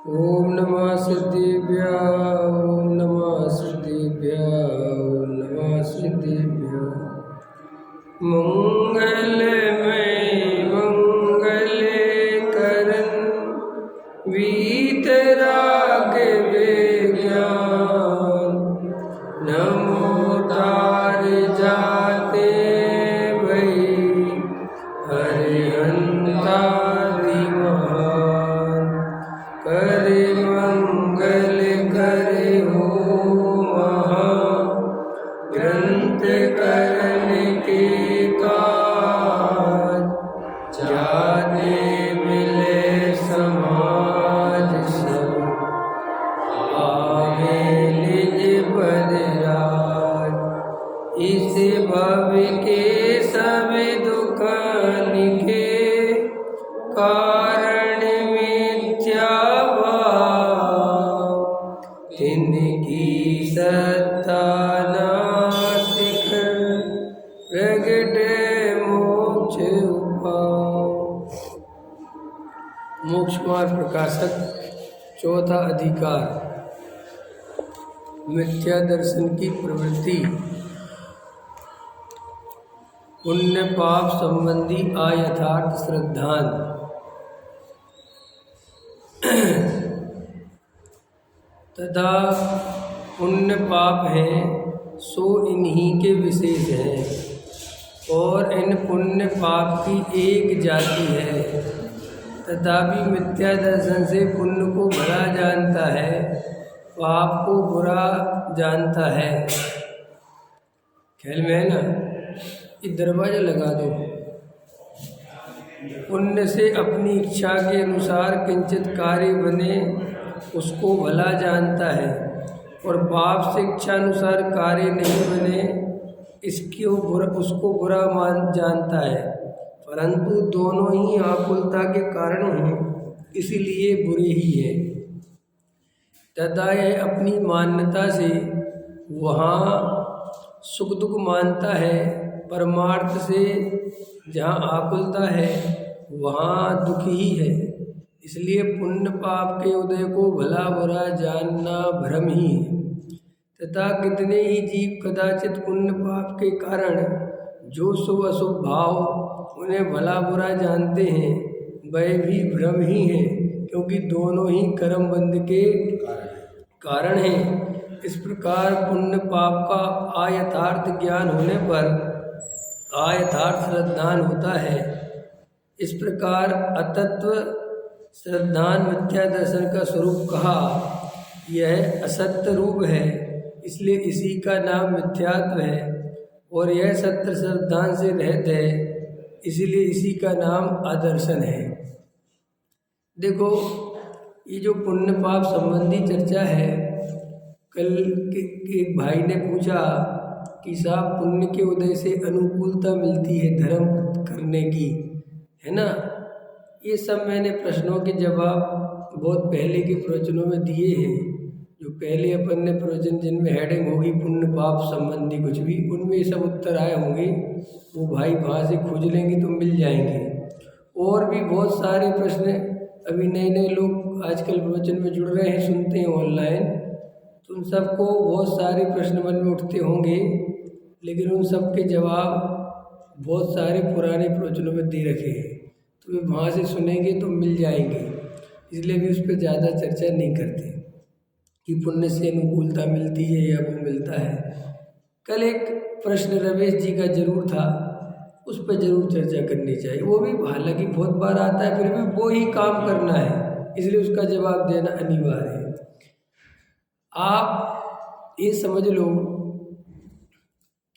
ओम नमः सिद्धिभ्यः ओम नमः सिद्धिभ्यः ओम नमः सिद्धिभ्यः। मंगलमय मंगल करन वीतराग विज्ञान नमो तार जाते भई हरिहंता करे मंगल करे हो महा ग्रंथ करने के काज जाने मिले समाज सब आवे निज बदराज। इस भव के सब दुख के कारण मिथ्या इनकी सत्ता नासिक प्रगट मोक्ष उपाय। मोक्ष मार्ग प्रकाशक चौथा अधिकार मिथ्या दर्शन की प्रवृत्ति पुण्य पाप संबंधी अयथार्थ श्रद्धान तथा पुण्य पाप हैं सो इन्हीं के विशेष हैं और इन पुण्य पाप की एक जाति है। तथापि मिथ्या दर्शन से पुण्य को भला जानता है, पाप को बुरा जानता है। ख्याल में है ना? ये दरवाजा लगा दो। पुण्य से अपनी इच्छा के अनुसार किंचित कार्य बने उसको भला जानता है और पाप से इच्छा अनुसार कार्य नहीं बने उसको बुरा मान जानता है। परंतु दोनों ही आकुलता के कारण हैं, इसीलिए बुरे ही हैं। तथा यह अपनी मान्यता से वहाँ सुख दुख मानता है, परमार्थ से जहाँ आकुलता है वहाँ दुख ही है। इसलिए पुण्य पाप के उदय को भला बुरा जानना भ्रम ही है। तथा कितने ही जीव कदाचित पुण्य पाप के कारण जो शुभ अशुभ भाव उन्हें भला बुरा जानते हैं वह भी भ्रम ही है, क्योंकि दोनों ही कर्म बंध के कारण हैं। इस प्रकार पुण्य पाप का अयथार्थ ज्ञान होने पर अयथार्थ श्रद्धान होता है। इस प्रकार अतत्व श्रद्धान मिथ्या दर्शन का स्वरूप कहा। यह असत्य रूप है, इसलिए इसी का नाम मिथ्यात्व है, और यह सत्य श्रद्धान से रहित है, इसीलिए इसी का नाम अदर्शन है। देखो, ये जो पुण्य पाप संबंधी चर्चा है, कल एक भाई ने पूछा कि साहब पुण्य के उदय से अनुकूलता मिलती है धर्म करने की, है ना? ये सब मैंने प्रश्नों के जवाब बहुत पहले के प्रवचनों में दिए हैं। जो पहले अपन ने प्रवचन जिनमें हेडिंग होगी पुण्य पाप संबंधी कुछ भी, उनमें ये सब उत्तर आए होंगे। वो भाई वहाँ से खोज लेंगे तो मिल जाएंगे। और भी बहुत सारे प्रश्न अभी नए नए लोग आजकल प्रवचन में जुड़ रहे हैं, सुनते हैं ऑनलाइन, तो उन सबको बहुत सारे प्रश्न मन में उठते होंगे, लेकिन उन सब के जवाब बहुत सारे पुराने प्रवचनों में दे रखे हैं। तो वे वहाँ से सुनेंगे तो मिल जाएंगे, इसलिए भी उस पर ज़्यादा चर्चा नहीं करते कि पुण्य से अनुकूलता मिलती है या वो मिलता है। कल एक प्रश्न रमेश जी का जरूर था, उस पर जरूर चर्चा करनी चाहिए। वो भी हालांकि बहुत बार आता है, फिर भी वो ही काम करना है, इसलिए उसका जवाब देना अनिवार्य है। आप ये समझ लो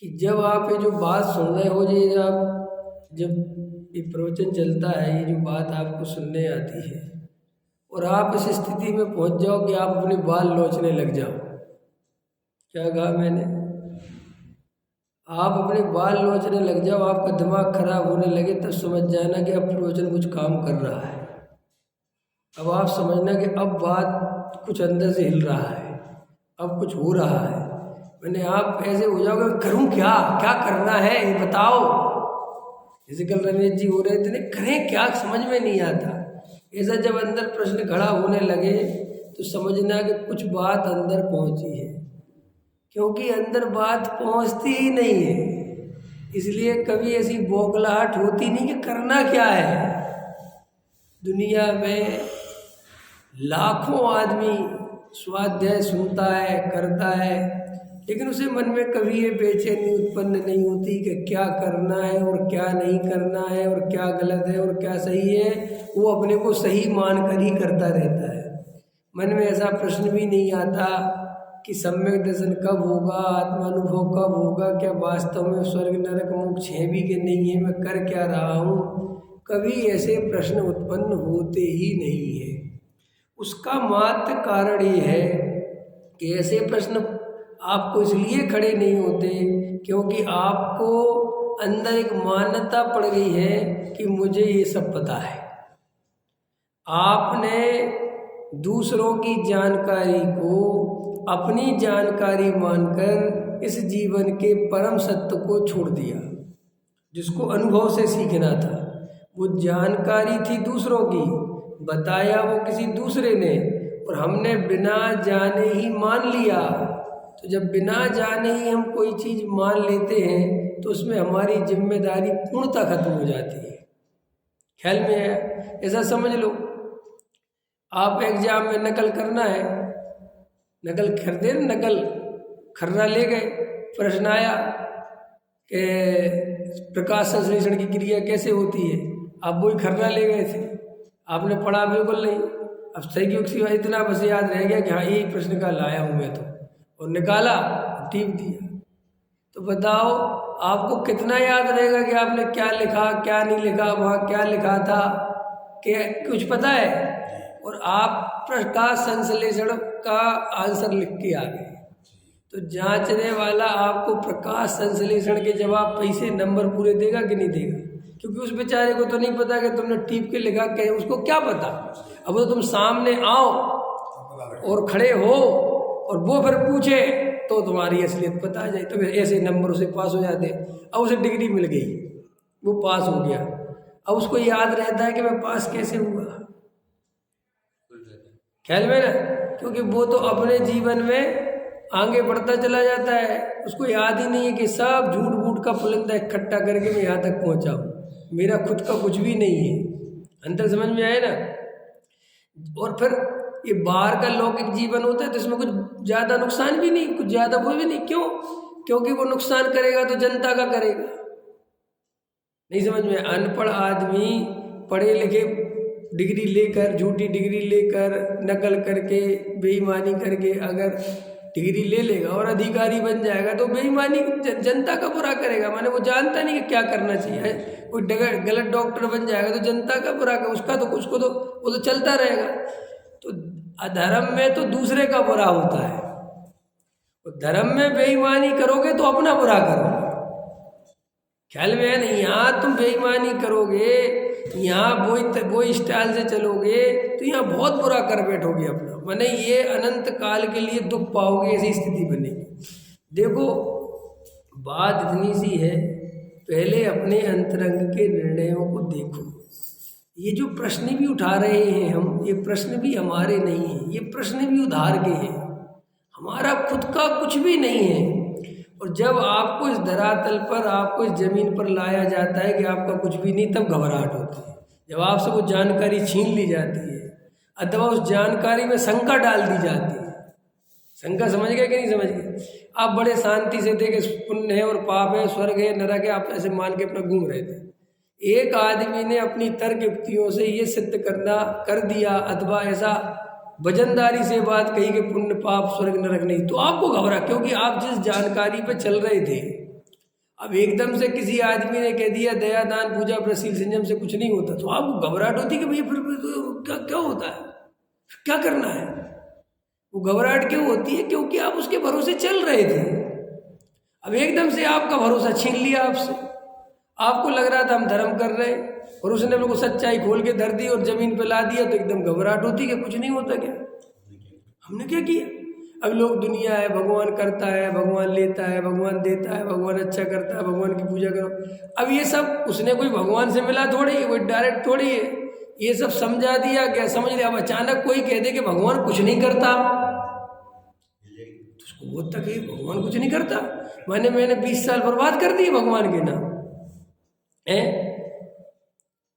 कि जब आप ये जो बात सुन रहे हो, ये आप जब ये प्रवचन चलता है, ये जो बात आपको सुनने आती है, और आप इस स्थिति में पहुंच जाओ कि आप अपने बाल नोचने लग जाओ। क्या कहा मैंने? आप अपने बाल नोचने लग जाओ, आपका दिमाग खराब होने लगे, तब समझ जाना कि अब प्रवचन कुछ काम कर रहा है। अब आप समझना कि अब बात कुछ अंदर से हिल रहा है, अब कुछ हो रहा है। मैंने आप ऐसे हो जाओगे, करूं क्या, क्या करना है ये बताओ। जैसे कल रमेश जी हो रहे थे, करें क्या समझ में नहीं आता। ऐसा जब अंदर प्रश्न खड़ा होने लगे तो समझना कि कुछ बात अंदर पहुंची है, क्योंकि अंदर बात पहुंचती ही नहीं है। इसलिए कभी ऐसी बौखलाहट होती नहीं कि करना क्या है। दुनिया में लाखों आदमी स्वाध्याय सुनता है, करता है, लेकिन उसे मन में कभी ये बेचैनी उत्पन्न नहीं होती कि क्या करना है और क्या नहीं करना है और क्या गलत है और क्या सही है। वो अपने को सही मानकर ही करता रहता है। मन में ऐसा प्रश्न भी नहीं आता कि सम्यक दर्शन कब होगा, आत्मानुभव कब होगा, क्या वास्तव में स्वर्ग नरक मोक्ष है भी कि नहीं है, मैं कर क्या रहा हूँ। कभी ऐसे प्रश्न उत्पन्न होते ही नहीं है। उसका मात्र कारण ये है कि ऐसे प्रश्न आपको इसलिए खड़े नहीं होते क्योंकि आपको अंदर एक मान्यता पड़ गई है कि मुझे ये सब पता है। आपने दूसरों की जानकारी को अपनी जानकारी मानकर इस जीवन के परम सत्य को छोड़ दिया, जिसको अनुभव से सीखना था। वो जानकारी थी दूसरों की, बताया वो किसी दूसरे ने, और हमने बिना जाने ही मान लिया। तो जब बिना जाने ही हम कोई चीज़ मान लेते हैं तो उसमें हमारी जिम्मेदारी पूर्णतः खत्म हो जाती है। ख्याल में है? ऐसा समझ लो, आप एग्जाम में नकल करना है, नकल करते हैं, नकल खर्रा ले गए, प्रश्न आया कि प्रकाश संश्लेषण की क्रिया कैसे होती है, आप वही खर्रा ले गए थे, आपने पढ़ा बिल्कुल नहीं। अब सही की सिवा इतना बस याद रह गया कि हाँ यही प्रश्न का लाया हूँ मैं, तो और निकाला, टीप दिया। तो बताओ आपको कितना याद रहेगा कि आपने क्या लिखा क्या नहीं लिखा, वहाँ क्या लिखा था, कि कुछ पता है? और आप प्रकाश संश्लेषण का आंसर लिख के आ गए, तो जांचने वाला आपको प्रकाश संश्लेषण के जवाब पैसे नंबर पूरे देगा कि नहीं देगा? क्योंकि उस बेचारे को तो नहीं पता कि तुमने टीप के लिखा क्या, उसको क्या पता। अब तो तुम सामने आओ और खड़े हो और वो फिर पूछे तो तुम्हारी असलियत पता आ जाए, तो फिर ऐसे नंबर उसे पास हो जाते। अब उसे डिग्री मिल गई, वो पास हो गया। अब उसको याद रहता है कि मैं पास कैसे हुआ, ख्याल में ना, क्योंकि वो तो अपने जीवन में आगे बढ़ता चला जाता है। उसको याद ही नहीं है कि सब झूठ बूठ का पुलिंदा इकट्ठा करके मैं यहाँ तक पहुँचा हूँ, मेरा खुद का कुछ भी नहीं है। अंतर समझ में आए ना? और फिर ये बाहर का लौकिक जीवन होता है तो इसमें कुछ ज़्यादा नुकसान भी नहीं, कुछ ज़्यादा वो भी नहीं। क्यों? क्योंकि वो नुकसान करेगा तो जनता का करेगा। नहीं समझ में? अनपढ़ आदमी पढ़े लिखे डिग्री लेकर, झूठी डिग्री लेकर, नकल करके, बेईमानी करके अगर डिग्री ले लेगा और अधिकारी बन जाएगा तो बेईमानी जनता का बुरा करेगा। माने वो जानता नहीं कि क्या करना चाहिए। कोई गलत डॉक्टर बन जाएगा तो जनता का बुरा कर, उसका तो उसको तो वो तो चलता रहेगा। तो अधर्म में तो दूसरे का बुरा होता है, और धर्म में बेईमानी करोगे तो अपना बुरा करोगे। ख्याल में है नहीं? यहाँ तुम बेईमानी करोगे, यहाँ वो स्टाइल से चलोगे तो यहाँ बहुत बुरा कर बैठोगे अपना, माने ये अनंत काल के लिए दुख पाओगे, ऐसी स्थिति बनेगी। देखो बात इतनी सी है, पहले अपने अंतरंग के निर्णयों को देखो। ये जो प्रश्न भी उठा रहे हैं हम, ये प्रश्न भी हमारे नहीं हैं, ये प्रश्न भी उधार के हैं, हमारा खुद का कुछ भी नहीं है। और जब आपको इस धरातल पर, आपको इस जमीन पर लाया जाता है कि आपका कुछ भी नहीं, तब घबराहट होती है। जब आपसे वो जानकारी छीन ली जाती है अथवा उस जानकारी में शंका डाल दी जाती है। शंका समझ गए कि नहीं समझ गए? आप बड़े शांति से थे कि पुण्य है और पाप है, स्वर्ग है नरक है, आप ऐसे मान के अपना घूम रहे थे। एक आदमी ने अपनी तर्क युक्तियों से ये सिद्ध करना कर दिया अथवा ऐसा वजनदारी से बात कही कि पुण्य पाप स्वर्ग नरक नहीं, तो आपको घबरा, क्योंकि आप जिस जानकारी पे चल रहे थे। अब एकदम से किसी आदमी ने कह दिया दया दान पूजा प्रशील संयम से कुछ नहीं होता, तो आपको घबराहट होती कि भैया फिर क्या होता है, क्या करना है। वो घबराहट क्यों होती है? क्योंकि आप उसके भरोसे चल रहे थे। अब एकदम से आपका भरोसा छीन लिया आपसे। आपको लग रहा था हम धर्म कर रहे हैं और उसने लोगों को सच्चाई खोल के धर दी और जमीन पे ला दिया, तो एकदम घबराहट होती कि कुछ नहीं होता। क्या हमने क्या किया? अब लोग दुनिया है, भगवान करता है, भगवान लेता है, भगवान देता है, भगवान अच्छा करता है, भगवान की पूजा करो। अब ये सब उसने कोई भगवान से मिला थोड़ी है, कोई डायरेक्ट थोड़ी है। ये सब समझा दिया क्या, समझ लिया। अब अचानक कोई कह दे कि भगवान कुछ नहीं करता, तो उसको बहुत तकलीफ, भगवान कुछ नहीं करता, मैंने 20 साल बर्बाद कर दिए भगवान के नाम है।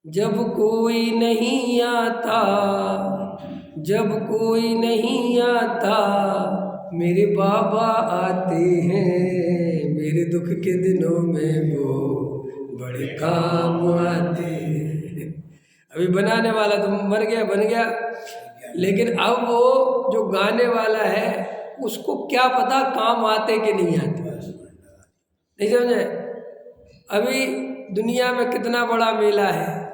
जब कोई नहीं आता, जब कोई नहीं आता, मेरे बाबा आते हैं, मेरे दुख के दिनों में वो बड़े काम आते हैं। अभी बनाने वाला तो मर गया, बन गया, लेकिन अब वो जो गाने वाला है उसको क्या पता काम आते कि नहीं आते, नहीं समझे। अभी दुनिया में कितना बड़ा मेला है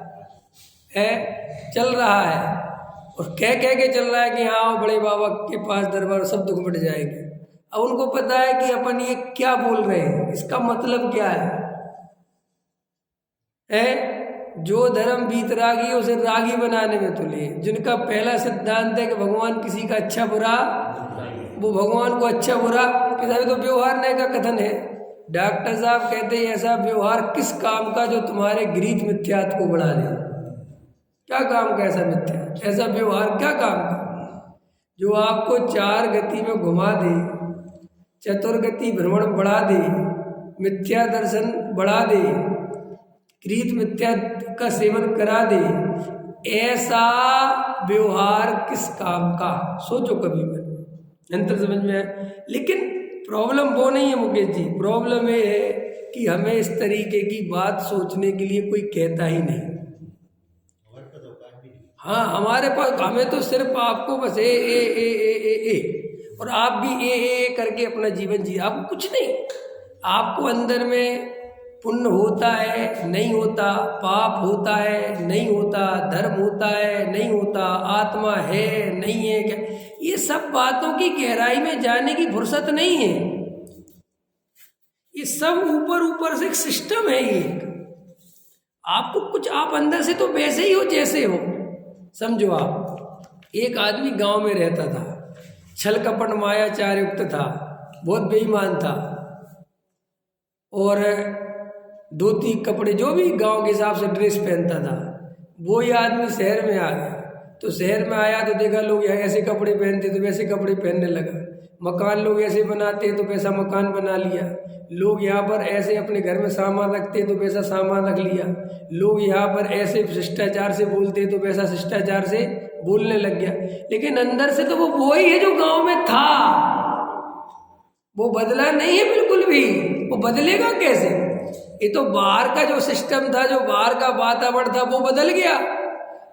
चल रहा है, और कह के चल रहा है कि हाँ बड़े बाबा के पास दरबार सब दुख मिट जाएंगे। अब उनको पता है कि अपन ये क्या बोल रहे हैं, इसका मतलब क्या है? जो धर्म बीतरागी उसे रागी बनाने में तुले, जिनका पहला सिद्धांत है कि भगवान किसी का अच्छा बुरा, वो भगवान को अच्छा बुरा कि तो व्यवहार नहीं का कथन है। डॉक्टर साहब कहते हैं ऐसा व्यवहार किस काम का जो तुम्हारे गृहीत मिथ्यात्व को बढ़ा दे, क्या काम का ऐसा मिथ्या, ऐसा व्यवहार क्या काम का जो आपको 4 गति में घुमा दे, चतुर्गति भ्रमण बढ़ा दे, मिथ्या दर्शन बढ़ा दे, गृहीत मिथ्या का सेवन करा दे, ऐसा व्यवहार किस काम का, सोचो कभी में, अंतर समझ में है। लेकिन प्रॉब्लम वो नहीं है मुकेश जी, प्रॉब्लम ये है कि हमें इस तरीके की बात सोचने के लिए कोई कहता ही नहीं। हाँ हमारे पास, हमें तो सिर्फ आपको बस ए और आप भी ए करके अपना जीवन जी, आपको कुछ नहीं। आपको अंदर में पुण्य होता है नहीं होता, पाप होता है नहीं होता, धर्म होता है नहीं होता, आत्मा है नहीं है, क्या ये सब बातों की गहराई में जाने की फुर्सत नहीं है। ये सब ऊपर से एक सिस्टम है। ये आपको कुछ, आप अंदर से तो वैसे ही हो जैसे हो। समझो आप, एक आदमी गांव में रहता था, छल कपट मायाचार युक्त था, बहुत बेईमान था, और धोती कपड़े जो भी गांव के हिसाब से ड्रेस पहनता था। वो ही आदमी शहर में आ गया, तो शहर में आया तो देखा लोग यहाँ ऐसे कपड़े पहनते तो वैसे कपड़े पहनने लगा, मकान लोग ऐसे बनाते हैं तो वैसा मकान बना लिया, लोग यहाँ पर ऐसे अपने घर में सामान रखते हैं तो वैसा सामान रख लिया, लोग यहाँ पर ऐसे शिष्टाचार से बोलते हैं तो वैसा शिष्टाचार से बोलने लग गया। लेकिन अंदर से तो वो ही है जो गाँव में था, वो बदला नहीं है बिल्कुल भी। वो बदलेगा कैसे? ये तो बाहर का जो सिस्टम था, जो बाहर का वातावरण था, वो बदल गया।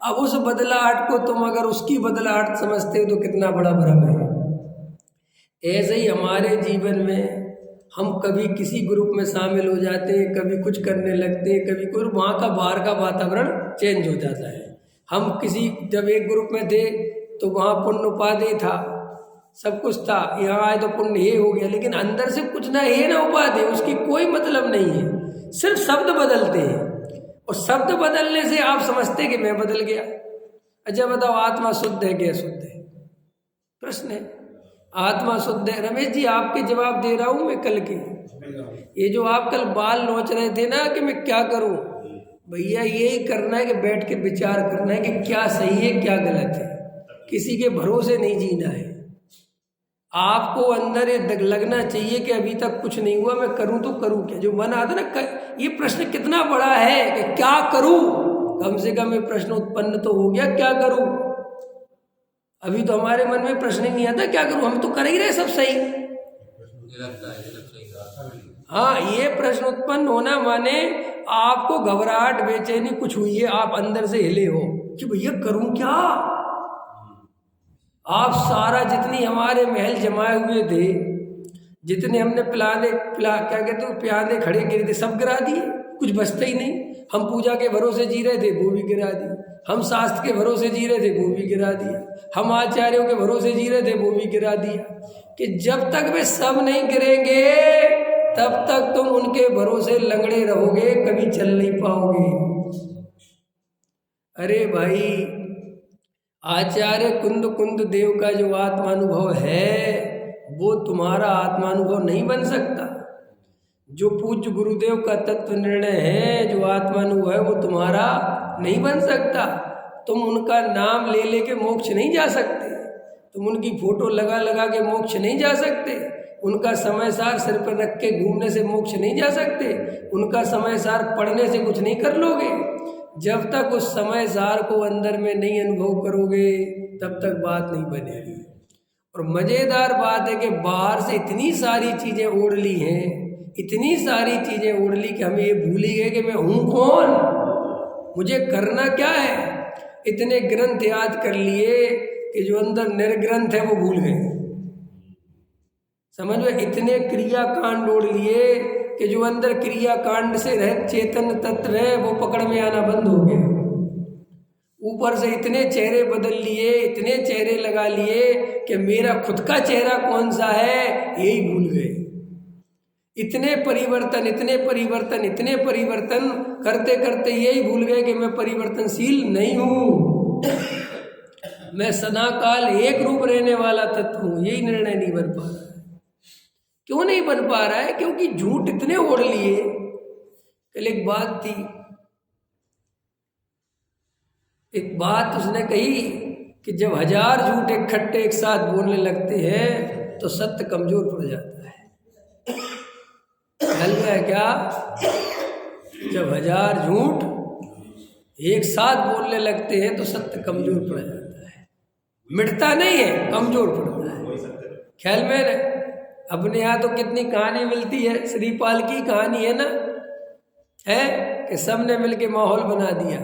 अब उस बदलाहट को तुम अगर उसकी बदलाहट समझते हो तो कितना बड़ा भ्रम है। ऐसे ही हमारे जीवन में हम कभी किसी ग्रुप में शामिल हो जाते हैं, कभी कुछ करने लगते हैं, कभी कुछ, वहाँ का बाहर का वातावरण चेंज हो जाता है। हम किसी, जब एक ग्रुप में थे तो वहाँ पुण्य उपाधि था, सब कुछ था, यहाँ आए तो पुण्य ये हो गया, लेकिन अंदर से कुछ ना ये ना उपाधि, उसकी कोई मतलब नहीं है। सिर्फ शब्द बदलते हैं, और शब्द बदलने से आप समझते कि मैं बदल गया। अच्छा बताओ, आत्मा शुद्ध है क्या शुद्ध है? प्रश्न है। आत्मा शुद्ध है। रमेश जी आपके जवाब दे रहा हूँ मैं कल के। ये जो आप कल बाल नोच रहे थे ना कि मैं क्या करूँ, भैया यही करना है कि बैठ के विचार करना है कि क्या सही है क्या गलत है। किसी के भरोसे नहीं जीना है। आपको अंदर ये लगना चाहिए कि अभी तक कुछ नहीं हुआ, मैं करूं तो करूं क्या। जो मन आता ना, ये प्रश्न कितना बड़ा है कि क्या करूं, कम से कम ये प्रश्न उत्पन्न तो हो गया, क्या करूं। अभी तो हमारे मन में प्रश्न ही नहीं आता क्या करूं, हम तो कर ही रहे सब सही। हाँ, ये प्रश्न उत्पन्न होना माने आपको घबराहट, बेचैनी कुछ हुई है, आप अंदर से हिले हो कि भैया करूं क्या। आप सारा, जितनी हमारे महल जमाए हुए थे, जितने हमने क्या कहते हो, प्यादे खड़े गिरे थे, सब गिरा दिए, कुछ बचता ही नहीं। हम पूजा के भरोसे जी रहे थे, वो भी गिरा दिए। हम शास्त्र के भरोसे जी रहे थे, वो भी गिरा दिया। हम आचार्यों के भरोसे जी रहे थे, वो भी गिरा दिया। कि जब तक वे सब नहीं गिरेंगे तब तक तुम उनके भरोसे लंगड़े रहोगे, कभी चल नहीं पाओगे। अरे भाई, आचार्य कुंद देव का जो आत्मानुभव है वो तुम्हारा आत्मानुभव नहीं बन सकता। जो पूज्य गुरुदेव का तत्व निर्णय है, जो आत्मानुभव है, वो तुम्हारा नहीं बन सकता। तुम उनका नाम ले लेके मोक्ष नहीं जा सकते, तुम उनकी फोटो लगा लगा के मोक्ष नहीं जा सकते, उनका समय सार सिर पर रख के घूमने से मोक्ष नहीं जा सकते, उनका समय सार पढ़ने से कुछ नहीं कर लोगे। जब तक उस समय सार को अंदर में नहीं अनुभव करोगे तब तक बात नहीं बनेगी। और मज़ेदार बात है कि बाहर से इतनी सारी चीज़ें ओढ़ ली हैं, इतनी सारी चीज़ें ओढ़ ली कि हमें ये भूल ही गए कि मैं हूँ कौन, मुझे करना क्या है। इतने ग्रंथ याद कर लिए कि जो अंदर निर्ग्रंथ है वो भूल गए। समझ में, इतने क्रिया कांड ओढ़ लिए कि जो अंदर क्रिया कांड से रहित चेतन तत्व है वो पकड़ में आना बंद हो गया। ऊपर से इतने चेहरे बदल लिए, इतने चेहरे लगा लिए कि मेरा खुद का चेहरा कौन सा है यही भूल गए। इतने परिवर्तन, इतने परिवर्तन, इतने परिवर्तन करते करते यही भूल गए कि मैं परिवर्तनशील नहीं हूँ, मैं सदाकाल एक रूप रहने वाला तत्व हूँ। यही निर्णय नहीं बन पा रहा है। क्यों नहीं बन पा रहा है? क्योंकि झूठ इतने ओढ़ लिए। कल एक बात उसने कही कि जब 1000 झूठ इकट्ठे एक साथ बोलने लगते हैं तो सत्य कमजोर पड़ जाता है। ख्याल में है क्या? जब 1000 झूठ एक साथ बोलने लगते हैं तो सत्य कमजोर पड़ जाता है, मिटता नहीं है, कमजोर पड़ता है। ख्याल में अपने यहाँ तो कितनी कहानी मिलती है, श्रीपाल की कहानी है ना, है कि सबने मिलके माहौल बना दिया,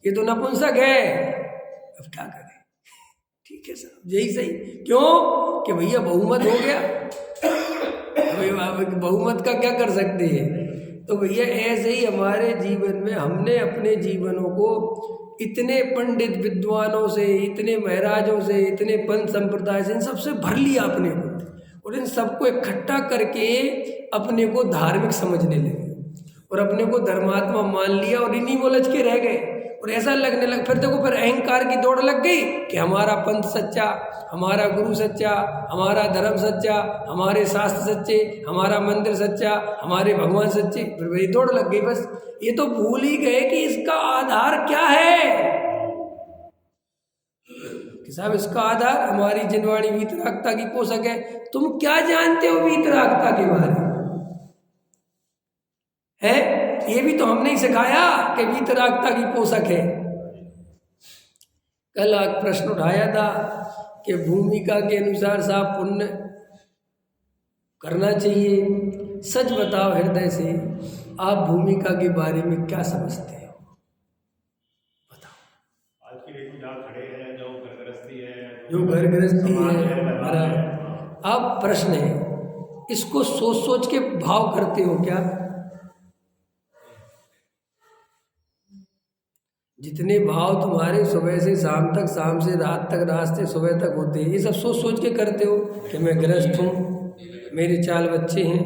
ये तो नपुंसक है, अब क्या करें। ठीक है साहब, यही सही। क्यों कि भैया बहुमत हो गया, बहुमत का क्या कर सकते हैं। तो भैया ऐसे ही हमारे जीवन में हमने अपने जीवनों को इतने पंडित विद्वानों से, इतने महाराजों से, इतने पंथ संप्रदाय से, इन सबसे भर लिया अपने को, और इन सबको इकट्ठा करके अपने को धार्मिक समझने लगे और अपने को धर्मात्मा मान लिया और इन्हीं में उलझ के रह गए। और ऐसा लगने लग, फिर देखो, फिर अहंकार की दौड़ लग गई कि हमारा पंथ सच्चा, हमारा गुरु सच्चा, हमारा धर्म सच्चा, हमारे शास्त्र सच्चे, हमारा मंदिर सच्चा, हमारे भगवान सच्चे। फिर वही दौड़ लग गई। बस ये तो भूल ही गए कि इसका आधार क्या है। कि साहब इसका आधार हमारी जिनवाणी वीतरागता की पोषक है। तुम क्या जानते हो वीतरागता के बारे में? है ये भी तो हमने ही सिखाया कि वीतरागता की पोषक है। कल एक प्रश्न उठाया था कि भूमिका के अनुसार साहब पुण्य करना चाहिए। सच बताओ हृदय से, आप भूमिका के बारे में क्या समझते हो? बताओ। आज की डेट में जहाँ खड़े हैं, जो घर गृहस्थी है, अब प्रश्न है, इसको सोच सोच के भाव करते हो क्या? जितने भाव तुम्हारे सुबह से शाम तक, शाम से रात तक, रात से सुबह तक होते हैं, ये सब सोच सोच के करते हो कि मैं गृहस्थ हूँ, मेरे 4 बच्चे हैं,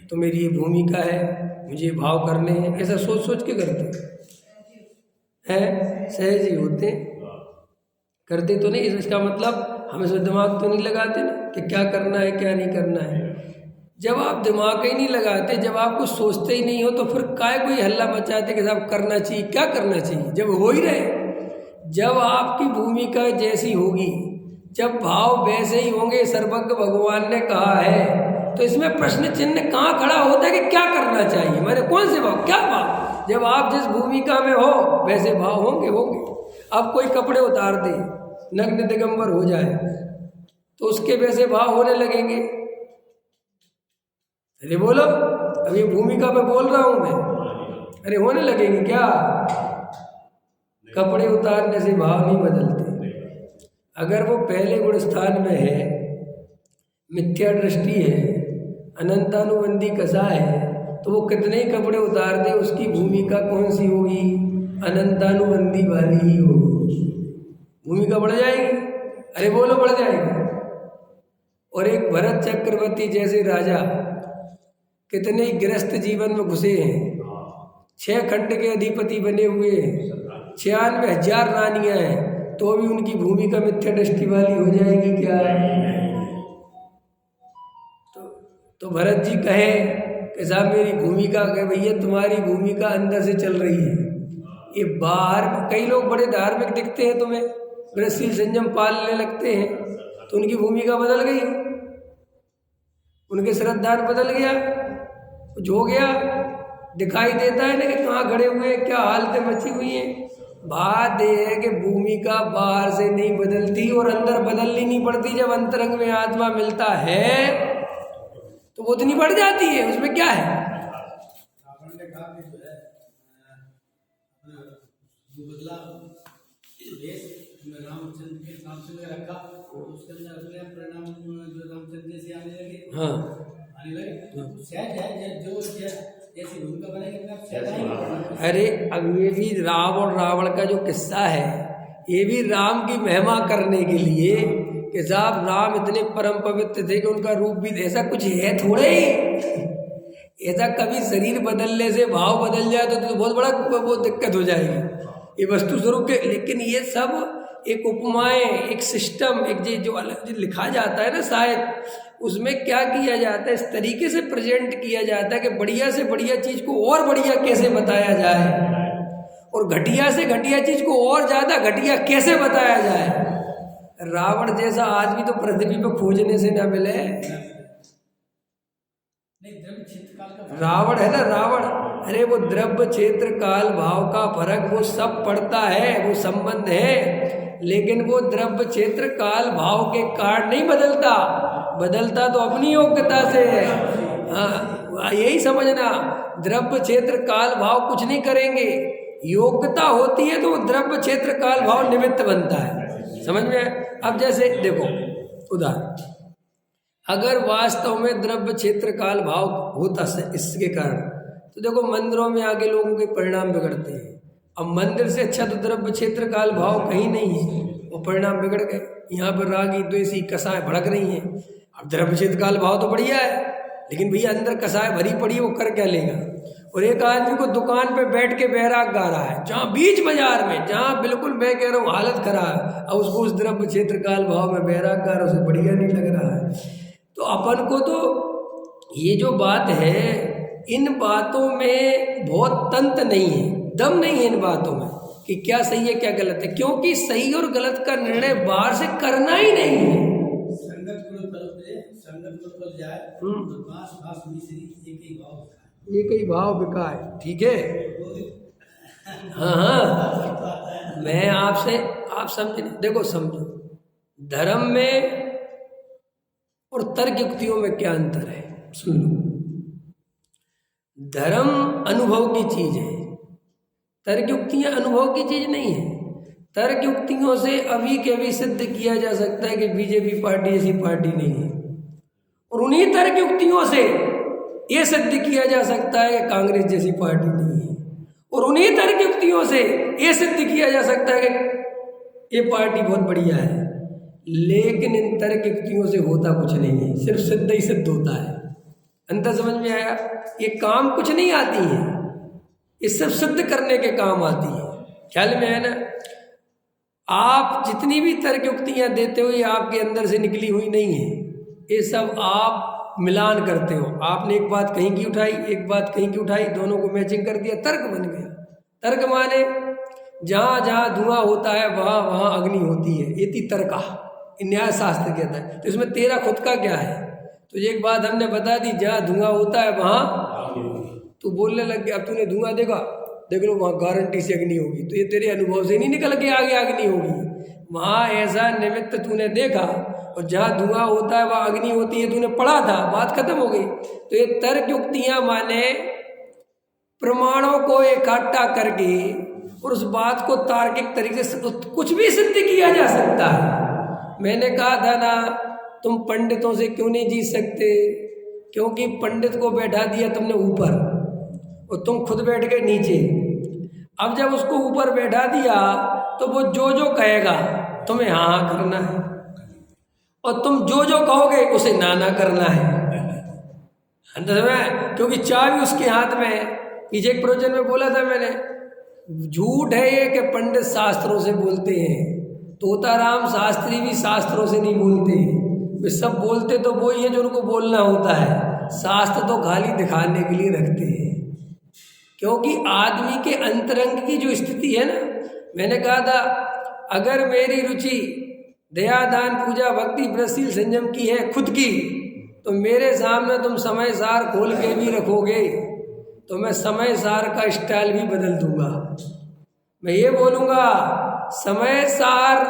तो मेरी ये भूमिका है, मुझे भाव करने हैं, ऐसा सोच सोच के करते हैं। सहज ही होते, करते तो नहीं। इसका मतलब हम इसमें दिमाग तो नहीं लगाते ना कि क्या करना है क्या नहीं करना है। जब आप दिमाग ही नहीं लगाते, जब आप कुछ सोचते ही नहीं हो, तो फिर काय कोई हल्ला मचाते कि साहब करना चाहिए, क्या करना चाहिए, जब हो ही रहे। जब आपकी भूमिका जैसी होगी, जब भाव वैसे ही होंगे, सर्वज्ञ भगवान ने कहा है, तो इसमें प्रश्न चिन्ह कहाँ खड़ा होता है कि क्या करना चाहिए, मैंने कौन से भाव, क्या भाव। जब आप जिस भूमिका में हो वैसे भाव होंगे। अब कोई कपड़े उतार दे, नग्न दिगंबर हो जाए, तो उसके वैसे भाव होने लगेंगे। अरे बोलो, अब ये भूमिका पे बोल रहा हूं मैं, अरे होने लगेंगे क्या? कपड़े उतारने से भाव नहीं बदलते। अगर वो पहले गुण स्थान में है, मिथ्या दृष्टि है, अनंतानुबंधी कसा है, तो वो कितने ही कपड़े उतार दे, उसकी भूमिका कौन सी होगी? अनंतानुबंधी वाली ही होगी। भूमिका बढ़ जाएगी। अरे बोलो, बढ़ जाएगी। और एक भरत चक्रवर्ती जैसे राजा कितने गृहस्थ जीवन में घुसे हैं, 6 खंड के अधिपति बने हुए हैं, 96,000 रानियां हैं, तो भी उनकी भूमिका मिथ्या दृष्टि वाली हो जाएगी क्या? तो भरत जी कहे कि साहब मेरी भूमिका, कहे भैया तुम्हारी भूमिका अंदर से चल रही है, ये बाहर कई लोग बड़े धार्मिक दिखते हैं तुम्हें, बड़े शील संयम पालने लगते हैं, तो उनकी भूमिका बदल गई, उनके श्रद्धांठ बदल गया, कुछ हो गया, दिखाई देता है ना कि कहाँ खड़े हुए हैं, क्या हालतें मची हुई हैं। बात यह है कि भूमिका बाहर से नहीं बदलती और अंदर बदलनी नहीं पड़ती। जब अंतरंग में आत्मा मिलता है तो वो उतनी बढ़ जाती है, उसमें क्या है। आपने कहा कि जो है जो बदला देश में रामचंद्र के रामचंद्र रखा, उसके अंदर अपने परिणाम जो रामचंद्र जैसे आने लगे। हाँ, आने लगे शायद है जो जैसी भूमिका बनेगी अपने आप शायद आएगी। अरे अब ये भी राम और रावण का जो किस्सा है, ये भी राम की महिमा करने के लिए कि साहब राम इतने परम पवित्र थे कि उनका रूप भी ऐसा कुछ है थोड़े ही। ऐसा कभी शरीर बदलने से भाव बदल जाए तो बहुत बड़ा बहुत दिक्कत हो जाएगी। ये वस्तु स्वरूप के, लेकिन ये सब एक उपमाएं, एक सिस्टम, एक जो अलग जो लिखा जाता है ना शायद, उसमें क्या किया जाता है, इस तरीके से प्रेजेंट किया जाता है कि बढ़िया से बढ़िया चीज़ को और बढ़िया कैसे बताया जाए और घटिया से घटिया चीज़ को और ज़्यादा घटिया कैसे बताया जाए। रावण जैसा आदमी तो पृथ्वी पर खोजने से ना मिले। रावण है ना, रावण, अरे वो द्रव्य क्षेत्र काल भाव का फर्क वो सब पड़ता है, वो संबंध है, लेकिन वो द्रव्य क्षेत्र काल भाव के कारण नहीं बदलता, बदलता तो अपनी योग्यता से है। हाँ, यही समझना, द्रव्य क्षेत्र काल भाव कुछ नहीं करेंगे, योग्यता होती है तो द्रव्य क्षेत्र काल भाव निमित्त बनता है। समझ में? अब जैसे देखो उदाहरण, अगर वास्तव में द्रव्य क्षेत्र काल भाव होता इसके कारण, तो देखो मंदिरों में आके लोगों के परिणाम बिगड़ते हैं। अब मंदिर से अच्छा तो द्रव्य क्षेत्र काल भाव कहीं नहीं है, वो परिणाम बिगड़ गए। यहाँ पर रागी द्वेषी कसाय भड़क रही हैं। अब द्रव्य क्षेत्र काल भाव तो बढ़िया है, लेकिन भैया अंदर कसाय भरी पड़ी, वो कर क्या लेगा। और एक आदमी को दुकान पे बैठ के बैराग गा रहा है, जहाँ बीच बाजार में, जहाँ बिल्कुल मैं कह रहा हूँ हालत खराब, अब उसको उस द्रव्य क्षेत्र काल भाव में बैराग गा रहा है, उसे बढ़िया नहीं लग रहा है। तो अपन को तो ये जो बात है, इन बातों में बहुत तंत्र नहीं है, दम नहीं है इन बातों में कि क्या सही है क्या गलत है, क्योंकि सही और गलत का निर्णय बाहर से करना ही नहीं है। संगत जाए तो बास बास मिश्री एक ही भाव बिका है, ठीक है। हाँ, मैं आपसे आप समझ, देखो समझो, धर्म में और तर्क युक्तियों में क्या अंतर है, सुन लो। धर्म अनुभव की चीज है, तर्क युक्तियां अनुभव की चीज नहीं है। तर्क युक्तियों से अभी के अभी सिद्ध किया जा सकता है कि बीजेपी पार्टी ऐसी पार्टी नहीं है, और उन्हीं तर्क युक्तियों से ये सिद्ध किया जा सकता है कि कांग्रेस जैसी पार्टी नहीं है, और उन्हीं तर्क युक्तियों से ये सिद्ध किया जा सकता है कि ये पार्टी बहुत बढ़िया है। लेकिन इन तर्क युक्तियों से होता कुछ नहीं है, सिर्फ सिद्ध ही सिद्ध होता है। अंतर समझ में आया? ये काम कुछ नहीं आती है, ये सब सिद्ध करने के काम आती है। ख्याल में है ना? आप जितनी भी तर्क युक्तियां देते हो, ये आपके अंदर से निकली हुई नहीं है, ये सब आप मिलान करते हो। आपने एक बात कहीं की उठाई, एक बात कहीं की उठाई, दोनों को मैचिंग कर दिया, तर्क बन गया। तर्क माने जहाँ जहाँ धुआं होता है वहाँ वहाँ अग्नि होती है, इति तर्का, न्याय शास्त्र कहता है। तो इसमें तेरा खुद का क्या है? तो एक बात हमने बता दी, जहाँ धुआं होता है वहाँ तू बोलने लग गया। अब तूने धुआं देखा, देख लो वहाँ गारंटी से अग्नि होगी, तो ये तेरे अनुभव से नहीं निकल के आगे अग्नि होगी। वहाँ ऐसा निमित्त तूने देखा, और जहाँ धुआं होता है वहाँ अग्नि होती है, तूने पढ़ा था, बात खत्म हो गई। तो ये तर्क युक्तियाँ माने प्रमाणों को इकट्ठा करके और उस बात को तार्किक तरीके से कुछ भी सिद्ध किया जा सकता है। मैंने कहा था ना, तुम पंडितों से क्यों नहीं जीत सकते? क्योंकि पंडित को बैठा दिया तुमने ऊपर और तुम खुद बैठ गए नीचे। अब जब उसको ऊपर बैठा दिया तो वो जो जो कहेगा तुम्हें हाँ हाँ करना है, और तुम जो जो कहोगे उसे ना ना करना है। अंदर में, क्योंकि चाबी उसके हाथ में है। पीछे एक प्रवचन में बोला था मैंने, झूठ है ये कि पंडित शास्त्रों से बोलते हैं। तोताराम शास्त्री भी शास्त्रों से नहीं बोलते, वे सब बोलते तो वो ही है जो उनको बोलना होता है। शास्त्र तो खाली दिखाने के लिए रखते हैं। क्योंकि आदमी के अंतरंग की जो स्थिति है ना, मैंने कहा था अगर मेरी रुचि दया दान पूजा भक्ति व्रतशील संयम की है खुद की, तो मेरे सामने तुम समय सार खोल के भी रखोगे तो मैं समय सार का स्टाइल भी बदल दूंगा। मैं ये बोलूँगा समय सार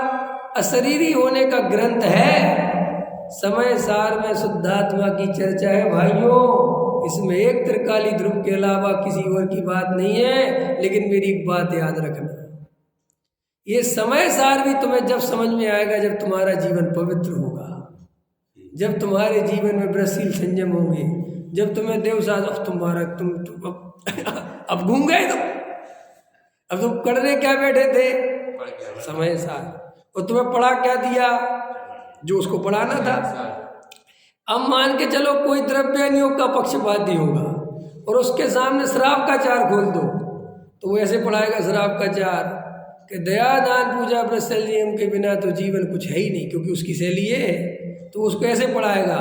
अशरीरी होने का ग्रंथ है, समय सार में शुद्धात्मा की चर्चा है भाइयों। इसमें एक त्रिकाली ध्रुव के अलावा किसी और की बात नहीं है। लेकिन मेरी एक बात याद रखना, ये समय सार भी तुम्हें जब समझ में आएगा जब तुम्हारा जीवन पवित्र होगा, जब तुम्हारे जीवन में व्रतशील संयम होंगे, जब तुम्हें देव साधक तुम्हारा तुम अब घूम गए, अब तुम करने क्या बैठे थे समय सार, और तुम्हें पढ़ा क्या दिया जो उसको पढ़ाना था। अब मान के चलो कोई द्रव्यानियोग का पक्षपाती होगा और उसके सामने शराब का चार खोल दो, तो वो ऐसे पढ़ाएगा शराब का चार कि दया दान पूजा व्रतशील नियम के बिना तो जीवन कुछ है ही नहीं, क्योंकि उसकी शैली ये है। तो उसको ऐसे पढ़ाएगा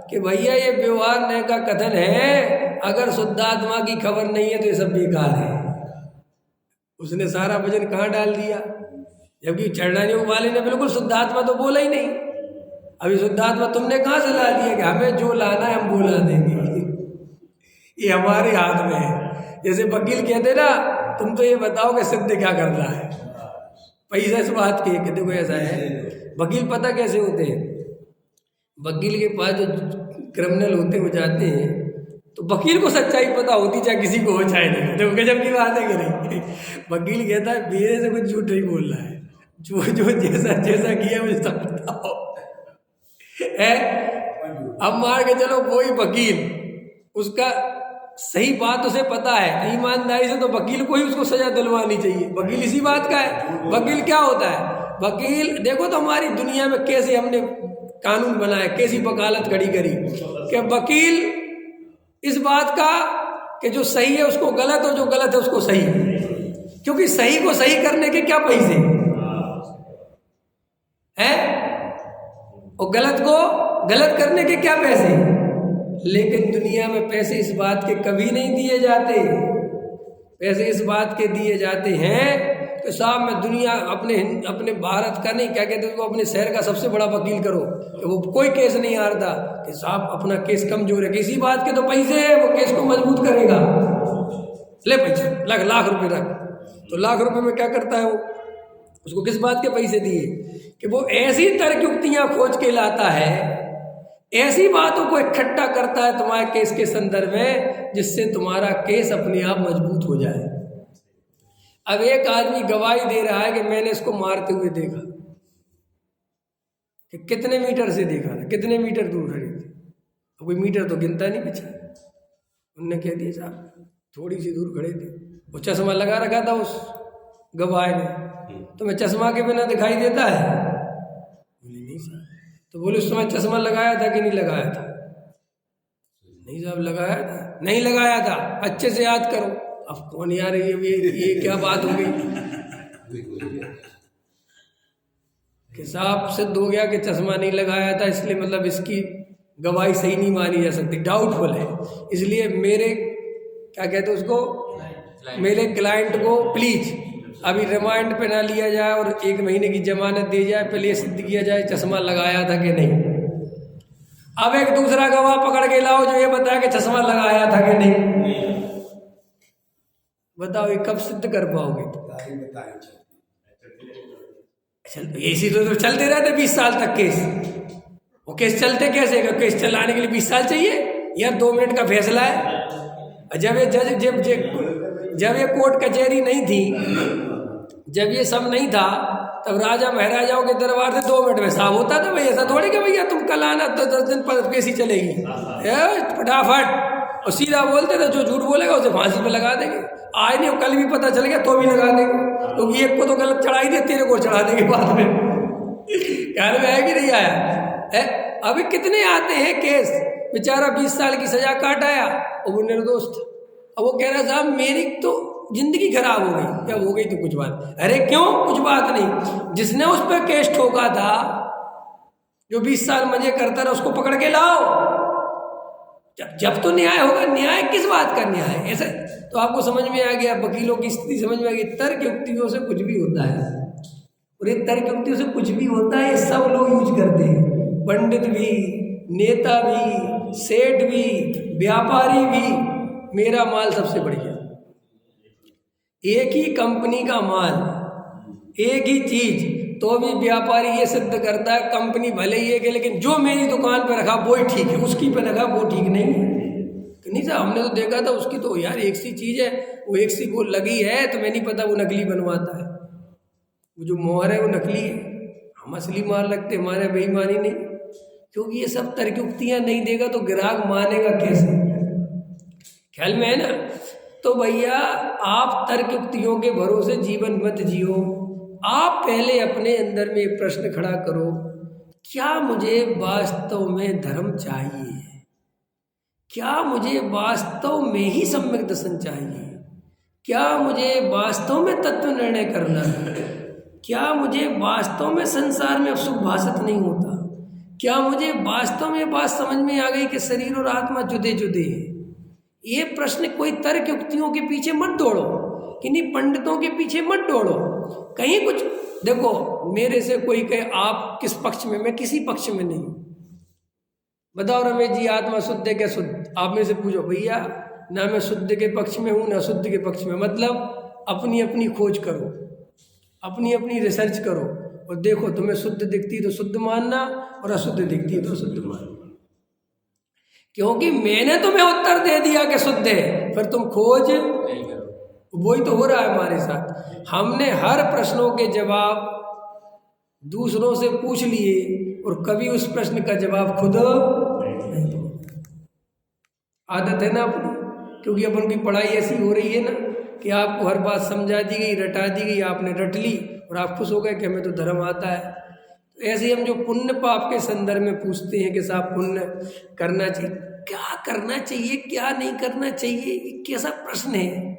कि भैया ये व्यवहार नय का कथन है, अगर शुद्धात्मा की खबर नहीं है तो ये सब बेकार है। उसने सारा वजन कहाँ डाल दिया, जबकि चरणानियोग वाले ने बिल्कुल शुद्धात्मा तो बोला ही नहीं। अभी शुद्धात्मा तुमने कहाँ से ला दिया कि हमें जो लाना है हम बोला देंगे, ये हमारे हाथ में है। जैसे वकील कहते ना, तुम तो ये बताओ कि सिद्ध क्या कर रहा है, पैसा इस बात के कहते कोई ऐसा है। वकील पता कैसे होते हैं, वकील के पास जो क्रिमिनल होते वो जाते हैं तो वकील को सच्चाई पता होती, चाहे किसी को हो चाहे नहीं। तो गजब की बात है कि नहीं, वकील कहता है मेरे से कुछ झूठ नहीं बोल रहा है, जो जो जैसा जैसा किया मुझे सब बताओ है। अब मान के चलो कोई वकील, उसका सही बात उसे पता है ईमानदारी से, तो वकील को ही उसको सजा दिलवानी चाहिए। वकील इसी बात का है। वकील क्या होता है, वकील देखो तो हमारी दुनिया में कैसे हमने कानून बनाया, कैसी वकालत खड़ी करी कि वकील इस बात का कि जो सही है उसको गलत और जो गलत है उसको सही, क्योंकि सही को सही करने के क्या पैसे हैं और गलत को गलत करने के क्या पैसे। लेकिन दुनिया में पैसे इस बात के कभी नहीं दिए जाते, पैसे इस बात के दिए जाते हैं कि साहब मैं दुनिया अपने भारत का नहीं, क्या कहते हैं, अपने शहर का सबसे बड़ा वकील करो, कि वो कोई केस नहीं हारता, कि साहब अपना केस कमजोर है, किसी बात के तो पैसे है, वो केस को मजबूत करेगा, ले पैसे लाख रुपए रख। तो लाख रुपए में क्या करता है वो, उसको किस बात के पैसे दिए कि वो ऐसी तर्क युक्तियां खोज के लाता है, ऐसी बातों को इकट्ठा करता है तुम्हारे केस के संदर्भ में, जिससे तुम्हारा केस अपने आप मजबूत हो जाए। अब एक आदमी गवाही दे रहा है कि मैंने इसको मारते हुए देखा, कि कितने मीटर से देखा था, कितने मीटर दूर खड़े थे, कोई मीटर तो गिनता नहीं बचा। उनने कह दिया साहब थोड़ी सी दूर खड़े थे, वो चश्मा लगा रखा था उस गवाह ने, तो मैं चश्मा के बिना दिखाई देता है, बोले नहीं साहब। तो बोले उस समय चश्मा लगाया था कि नहीं लगाया था, नहीं साहब लगाया था, नहीं लगाया था, अच्छे से याद करो। अब कौन यार ये क्या बात हो गई कि साहब सिद्ध हो गया कि चश्मा नहीं लगाया था, इसलिए मतलब इसकी गवाही सही नहीं मानी जा सकती, डाउटफुल है, इसलिए मेरे क्या कहते हैं उसको, मेरे क्लाइंट को प्लीज अभी रिमांड पे ना लिया जाए और 1 महीने की जमानत दी जाए, पहले ये सिद्ध किया जाए चश्मा लगाया था कि नहीं। अब एक दूसरा गवाह पकड़ के लाओ जो ये बताया कि चश्मा लगाया था कि नहीं। बताओ ये कब सिद्ध कर पाओगे? ऐसी तो चलते रहते 20 साल तक केस। वो केस चलते कैसे? केस चलाने के लिए 20 साल चाहिए यार, 2 मिनट का फैसला है। जब ये जब ये कोर्ट कचहरी नहीं थी, जब ये सब नहीं था, तब राजा महाराजाओं के दरबार से 2 मिनट में साफ होता था। भाई ऐसा थोड़ी कि भैया तुम कल आना तो 10 दिन पर केस ही चलेगी, फटाफट। और सीधा बोलते थे जो झूठ बोलेगा उसे फांसी पे लगा देंगे। आज नहीं, कल भी पता चल गया तो भी लगा देंगे, तो एक को तो गलत चढ़ा ही दे, तेरे को चढ़ा देंगे बाद में। ख्याल में आया कि नहीं आया है? अभी कितने आते हैं केस, बेचारा 20 साल की सजा काट आया और वो निर्दोष था। अब वो कह रहा साहब मेरी तो जिंदगी खराब हो गई। क्या हो गई? तो कुछ बात, अरे क्यों? कुछ बात नहीं, जिसने उस पर केस ठोका था, जो 20 साल मजे करता रहा, उसको पकड़ के लाओ। जब तो न्याय होगा, न्याय किस बात का न्याय, ऐसा तो आपको समझ में आ गया, वकीलों की स्थिति समझ में आ गई। तर्क युक्तियों से कुछ भी होता है, और ये तर्क युक्तियों से कुछ भी होता है, सब लोग यूज करते हैं, पंडित भी, नेता भी, सेठ भी, व्यापारी भी। मेरा माल सबसे बढ़िया, एक ही कंपनी का माल, एक ही चीज, तो भी व्यापारी ये सिद्ध करता है कंपनी भले ही एक है, लेकिन जो मेरी दुकान पे रखा वो ही ठीक है, उसकी पे रखा वो ठीक नहीं है। नहीं साहब, हमने तो देखा था उसकी तो यार एक सी चीज है, वो एक सी वो लगी है, तो मैं नहीं पता वो नकली बनवाता है, वो जो मोहर है वो नकली है, हम असली माल रखते, हमारे बेईमानी नहीं। क्योंकि ये सब तर्कयुक्तियाँ नहीं देगा तो ग्राहक मानेगा कैसे, ख्याल में है ना। तो भैया आप तर्कयुक्तियों के भरोसे जीवन मत जियो, आप पहले अपने अंदर में एक प्रश्न खड़ा करो, क्या मुझे वास्तव में धर्म चाहिए, क्या मुझे वास्तव में ही सम्यक दर्शन चाहिए, क्या मुझे वास्तव में तत्व निर्णय करना है, क्या मुझे वास्तव में संसार में सुख भाषित नहीं होता, क्या मुझे वास्तव में बात समझ में आ गई कि शरीर और आत्मा जुदे जुदे हैं। ये प्रश्न कोई तर्क युक्तियों के पीछे मत दौड़ो, किन्हीं पंडितों के पीछे मत दौड़ो, कहीं कुछ देखो, मेरे से कोई कहे आप किस पक्ष में, मैं किसी पक्ष में नहीं हूँ। बताओ रमेश जी, आत्मा शुद्ध है क्या शुद्ध, आप में से पूछो भैया, ना मैं शुद्ध के पक्ष में हूँ ना शुद्ध के पक्ष में। मतलब अपनी अपनी खोज करो, अपनी अपनी रिसर्च करो, और देखो तुम्हें शुद्ध दिखती तो शुद्ध मानना, और अशुद्ध दिखती तो शुद्ध मानना। क्योंकि मैंने तुम्हें उत्तर दे दिया कि शुद्ध है, फिर तुम खोज नहीं करो। वही तो हो रहा है हमारे साथ, हमने हर प्रश्नों के जवाब दूसरों से पूछ लिए और कभी उस प्रश्न का जवाब खुद नहीं। आदत है ना अपनी, क्योंकि अपन की पढ़ाई ऐसी हो रही है ना कि आपको हर बात समझा दी गई, रटा दी गई, आपने रट ली और आप खुश हो गए कि हमें तो धर्म आता है। तो ऐसे ही हम जो पुण्य पाप के संदर्भ में पूछते हैं कि साहब पुण्य करना चाहिए, क्या करना चाहिए क्या नहीं करना चाहिए, ये कैसा प्रश्न है,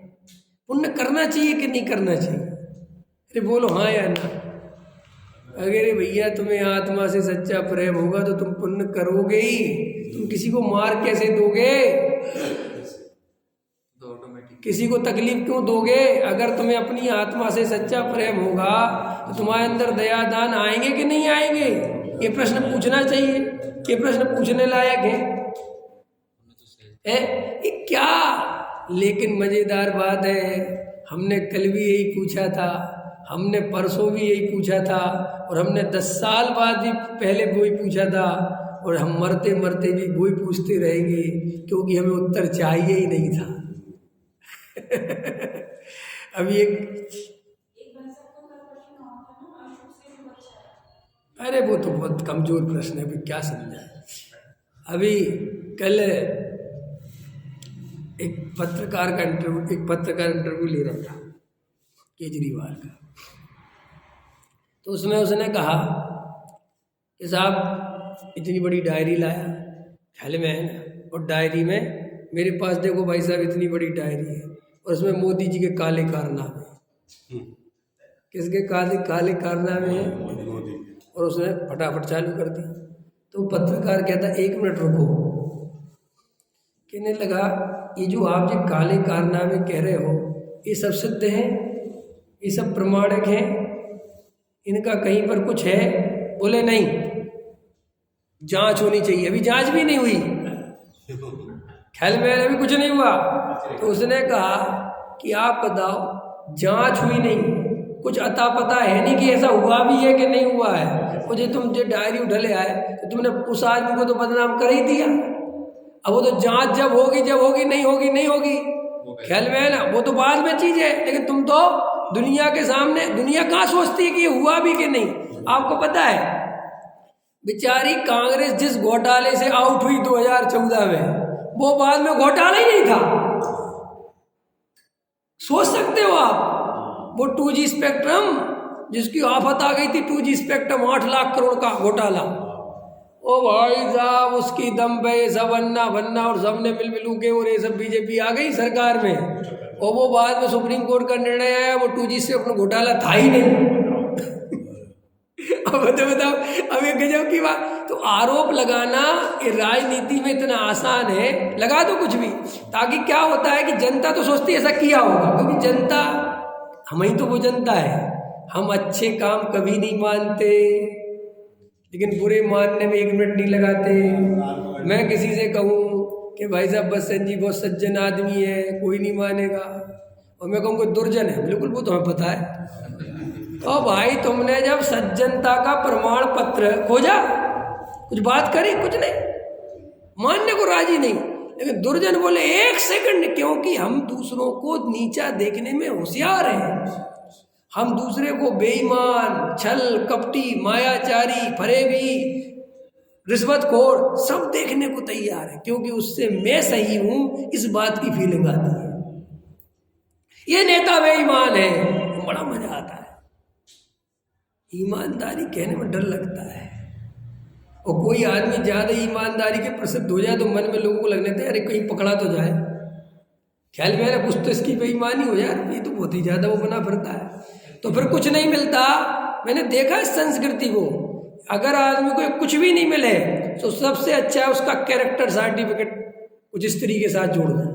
पुण्य करना चाहिए कि नहीं करना चाहिए। अरे बोलो हाँ या ना। अगर भैया तुम्हें आत्मा से सच्चा प्रेम होगा तो तुम पुण्य करोगे ही, तुम किसी को मार कैसे दोगे, किसी को तकलीफ क्यों दोगे। अगर तुम्हें अपनी आत्मा से सच्चा प्रेम होगा तो तुम्हारे अंदर दया दान आएंगे कि नहीं आएंगे, ये प्रश्न पूछना चाहिए, ये प्रश्न पूछने लायक है ये क्या। लेकिन मजेदार बात है, हमने कल भी यही पूछा था, हमने परसों भी यही पूछा था, और हमने 10 साल बाद भी पहले वही पूछा था, और हम मरते मरते भी वही पूछते रहेंगे, क्योंकि हमें उत्तर चाहिए ही नहीं था। अभी अरे वो तो बहुत कमजोर प्रश्न है, अभी क्या समझा। अभी कल एक पत्रकार इंटरव्यू ले रहा था केजरीवाल का, तो उसमें उसने कहा कि साहब इतनी बड़ी डायरी लाया, ख्याल में है ना, और डायरी में मेरे पास देखो भाई साहब इतनी बड़ी डायरी है, और उसमें मोदी जी के काले कारनामे, किसके काले कारनामे हैं, और उसने फटाफट चालू कर दी। तो पत्रकार कहता 1 मिनट रुको, कहने लगा ये जो आप जो काले कारनामे कह रहे हो ये सब सिद्ध हैं, ये सब प्रमाणिक हैं, इनका कहीं पर कुछ है। बोले नहीं, जांच होनी चाहिए। अभी जांच भी नहीं हुई, ख्याल में अभी कुछ नहीं हुआ। तो उसने कहा कि आप बताओ, जांच हुई नहीं, कुछ अता पता है नहीं कि ऐसा हुआ भी है कि नहीं हुआ है, और जो तुम जो डायरी उठले आए तो तुमने उस आदमी को तो बदनाम कर ही दिया। अब वो तो जांच जब होगी नहीं होगी, ख्याल में है ना, वो तो बाद में चीज है, लेकिन तुम तो दुनिया के सामने, दुनिया कहाँ सोचती है कि ये हुआ भी कि नहीं। आपको पता है बेचारी कांग्रेस जिस घोटाले से आउट हुई 2014 में, वो बाद में घोटाला ही नहीं था। सोच सकते हो आप, वो 2G स्पेक्ट्रम जिसकी आफत आ गई थी, 2G स्पेक्ट्रम 8 लाख करोड़ का घोटाला, ओ भाई साहब उसकी दम पे ये सब अन्ना भन्ना और सबने मिलू के, और ये सब बीजेपी आ गई सरकार में, और वो बाद में सुप्रीम कोर्ट का निर्णय आया, वो 2G से अपना घोटाला था ही नहीं। अब तो बताओ, अब एक गजब की बात। तो आरोप लगाना ये राजनीति में इतना आसान है, लगा दो कुछ भी, ताकि क्या होता है कि जनता तो सोचती है ऐसा किया होगा, क्योंकि जनता, हम ही तो वो जनता है। हम अच्छे काम कभी नहीं मानते, लेकिन बुरे मानने में 1 मिनट नहीं लगाते। मैं किसी से कहूँ कि भाई साहब बच्चन जी बहुत सज्जन आदमी है, कोई नहीं मानेगा, और मैं कहूँ कोई दुर्जन है, बिल्कुल वो तो हमें पता है। तो भाई तुमने जब सज्जनता का प्रमाण पत्र खोजा, कुछ बात करी, कुछ नहीं, मानने को राजी नहीं। लेकिन दुर्जन बोले 1 सेकंड, क्योंकि हम दूसरों को नीचा देखने में होशियार हैं। हम दूसरे को बेईमान, छल कपटी, मायाचारी, फरेबी, रिश्वतखोर सब देखने को तैयार है, क्योंकि उससे मैं सही हूं इस बात की फीलिंग आती है। ये नेता बेईमान है, बड़ा मजा आता है। ईमानदारी कहने में डर लगता है, और कोई आदमी ज्यादा ईमानदारी के प्रसिद्ध हो जाए तो मन में लोगों को लगने लगता है अरे कहीं पकड़ा तो जाए, ख्याल में है कुछ तो इसकी बेईमानी हो जाए, ये तो बहुत ही ज्यादा वो बना फिरता है, तो फिर कुछ नहीं मिलता। मैंने देखा इस संस्कृति को, अगर आदमी को कुछ भी नहीं मिले तो सबसे अच्छा है उसका कैरेक्टर सर्टिफिकेट कुछ स्त्री के साथ जोड़ दो।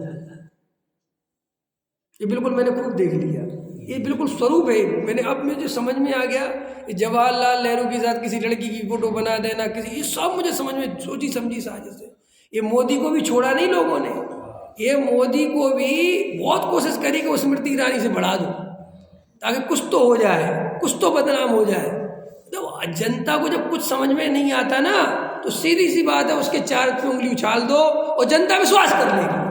ये बिल्कुल मैंने खुद देख लिया, ये बिल्कुल स्वरूप है। मैंने अब मुझे समझ में आ गया, जवाहरलाल नेहरू के साथ किसी लड़की की फोटो बना देना, किसी, ये सब मुझे समझ में, सोची समझी साजिश है। ये मोदी को भी छोड़ा नहीं लोगों ने, ये मोदी को भी बहुत कोशिश करी कि वो स्मृति ईरानी से बढ़ा दो, ताकि कुछ तो हो जाए, कुछ तो बदनाम हो जाए। तो जनता को जब कुछ समझ में नहीं आता ना, तो सीधी सी बात है, उसके चार पे उंगली उछाल दो और जनता विश्वास कर लेगी।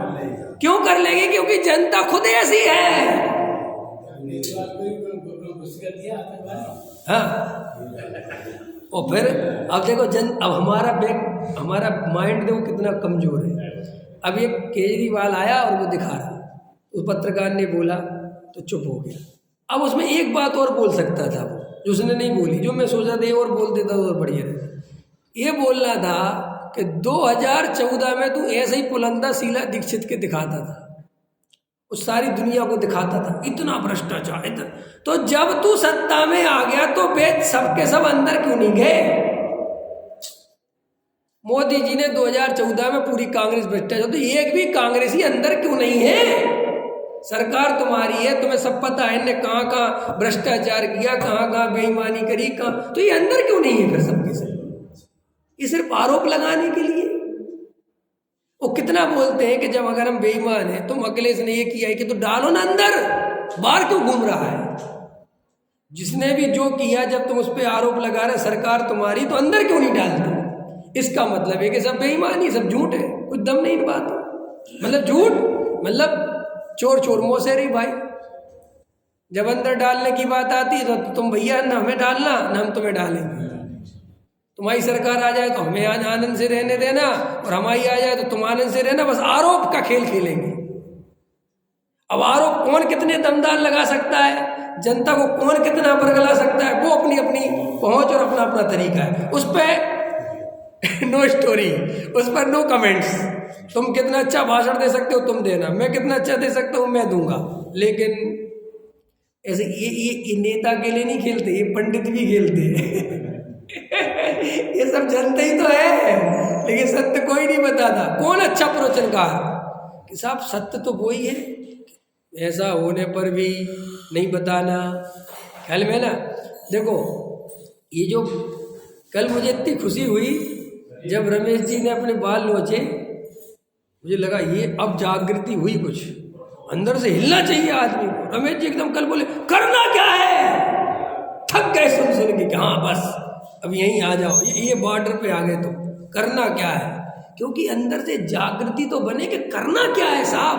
क्यों कर लेगी? क्योंकि जनता खुद ऐसी है। हाँ, और फिर अब देखो अब हमारा माइंड देखो कितना कमजोर है। अब ये केजरीवाल आया और वो दिखा रहा, उस पत्रकार ने बोला तो चुप हो गया। अब उसमें एक बात और बोल सकता था वो, जो उसने नहीं बोली, जो मैं सोचा था और बोल देता और बढ़िया रहता। ये बोलना था कि 2014 में तू ऐसे ही पुलंदा शीला दीक्षित के दिखाता था, उस सारी दुनिया को दिखाता था इतना भ्रष्टाचार, इतना। तो जब तू सत्ता में आ गया तो बेच सबके सब अंदर क्यों नहीं गए? मोदी जी ने 2014 में पूरी कांग्रेस भ्रष्टाचार, तो एक भी कांग्रेसी अंदर क्यों नहीं है? सरकार तुम्हारी है, तुम्हें सब पता है इनने कहाँ कहाँ भ्रष्टाचार किया, कहाँ कहाँ बेईमानी करी, कहाँ, तो ये अंदर क्यों नहीं है फिर सबके सब? ये सिर्फ आरोप लगाने के लिए। वो कितना बोलते हैं कि जब अगर हम बेईमान हैं, तुम अखिलेश ने ये किया है कि तो डालो ना अंदर, बाहर क्यों घूम रहा है? जिसने भी जो किया, जब तुम उस पर आरोप लगा रहे सरकार तुम्हारी, तो अंदर क्यों नहीं डालते? इसका मतलब है कि सब बेईमानी, सब झूठ है, कुछ दम नहीं इन बात, मतलब झूठ, मतलब चोर चोर मोसेरी भाई। जब अंदर डालने की बात आती है तो तुम भैया ना हमें डालना ना हम तुम्हें डालेंगे। तुम्हारी सरकार आ जाए तो हमें आनंद से रहने देना, और हमारी आ जाए तो तुम आनंद से रहना, बस आरोप का खेल खेलेंगे। अब आरोप कौन कितने दमदार लगा सकता है, जनता को कौन कितना बरगला सकता है, वो अपनी अपनी पहुंच और अपना अपना तरीका है। उस पर नो स्टोरी, उस पर नो कमेंट्स। तुम कितना अच्छा भाषण दे सकते हो तुम देना, मैं कितना अच्छा दे सकता हूँ मैं दूंगा। लेकिन ऐसे ये नेता के लिए नहीं खेलते, ये पंडित भी खेलते हैं। ये सब जानते ही तो है, लेकिन सत्य कोई नहीं बताता। कौन अच्छा प्रवचनकार कि साहब सत्य तो वही है, ऐसा होने पर भी नहीं बताना, ख्याल में ना। देखो ये जो कल मुझे इतनी खुशी हुई जब रमेश जी ने अपने बाल नोचे, मुझे लगा ये अब जागृति हुई, कुछ अंदर से हिलना चाहिए आदमी को। रमेश जी एकदम कल बोले करना क्या है, थक गए सुन के कि हाँ बस अब यहीं आ जाओ, ये बॉर्डर पे आ गए, तो करना क्या है? क्योंकि अंदर से जागृति तो बने कि करना क्या है साहब,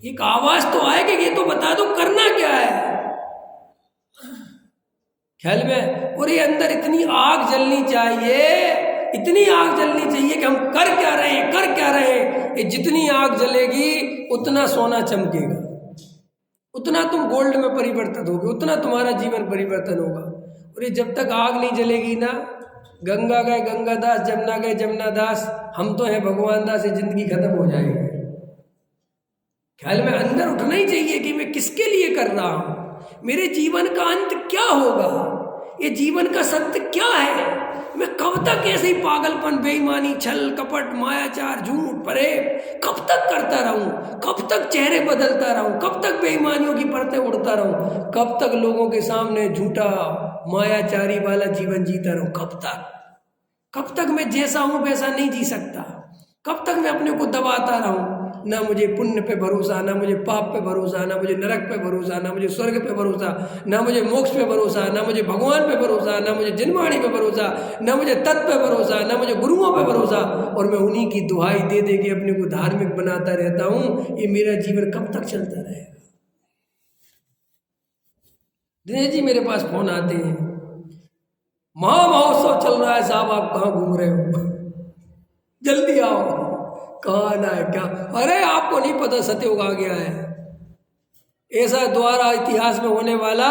एक आवाज तो आए कि ये तो बता दो करना क्या है, ख्याल में। और ये अंदर इतनी आग जलनी चाहिए, इतनी आग जलनी चाहिए कि हम कर क्या रहे हैं, कर क्या रहे हैं। ये जितनी आग जलेगी उतना सोना चमकेगा, उतना तुम गोल्ड में परिवर्तित होगे, उतना तुम्हारा जीवन परिवर्तन होगा। और ये जब तक आग नहीं जलेगी ना, गंगा गए गंगादास, जमुना गए जमुनादास, हम तो हैं भगवान दास, ये जिंदगी खत्म हो जाएगी। ख्याल में अंदर उठना ही चाहिए कि मैं किसके लिए कर रहा हूं, मेरे जीवन का अंत क्या होगा। ये जीवन का सत्य क्या है? मैं कब तक ऐसे ही पागलपन, बेईमानी, छल कपट, मायाचार, झूठ, प्रेम कब तक करता रहूं? कब तक चेहरे बदलता रहूं? कब तक बेईमानियों की परतें उड़ता रहूं? कब तक लोगों के सामने झूठा मायाचारी वाला जीवन जीता रहूं? कब तक मैं जैसा हूं वैसा नहीं जी सकता? कब तक मैं अपने को दबाता रहूं? ना मुझे पुण्य पे भरोसा, ना मुझे पाप पे भरोसा, ना मुझे नरक पे भरोसा, ना मुझे स्वर्ग पे भरोसा, ना मुझे मोक्ष पे भरोसा, ना मुझे भगवान पे भरोसा, ना मुझे जिनवाणी पे भरोसा, ना मुझे तत्व पे भरोसा, ना मुझे गुरुओं पे भरोसा, और मैं उन्हीं की दुहाई दे दे के अपने को धार्मिक बनाता रहता हूँ। ये मेरा जीवन कब तक चलता रहेगा? दिनेश जी मेरे पास फोन आते हैं, महामहोत्सव चल रहा है साहब, आप कहाँ घूम रहे हो? जल्दी आओ। कहाँ आना है क्या? अरे आपको नहीं पता, सतयुग आ गया है, ऐसा द्वारा इतिहास में होने वाला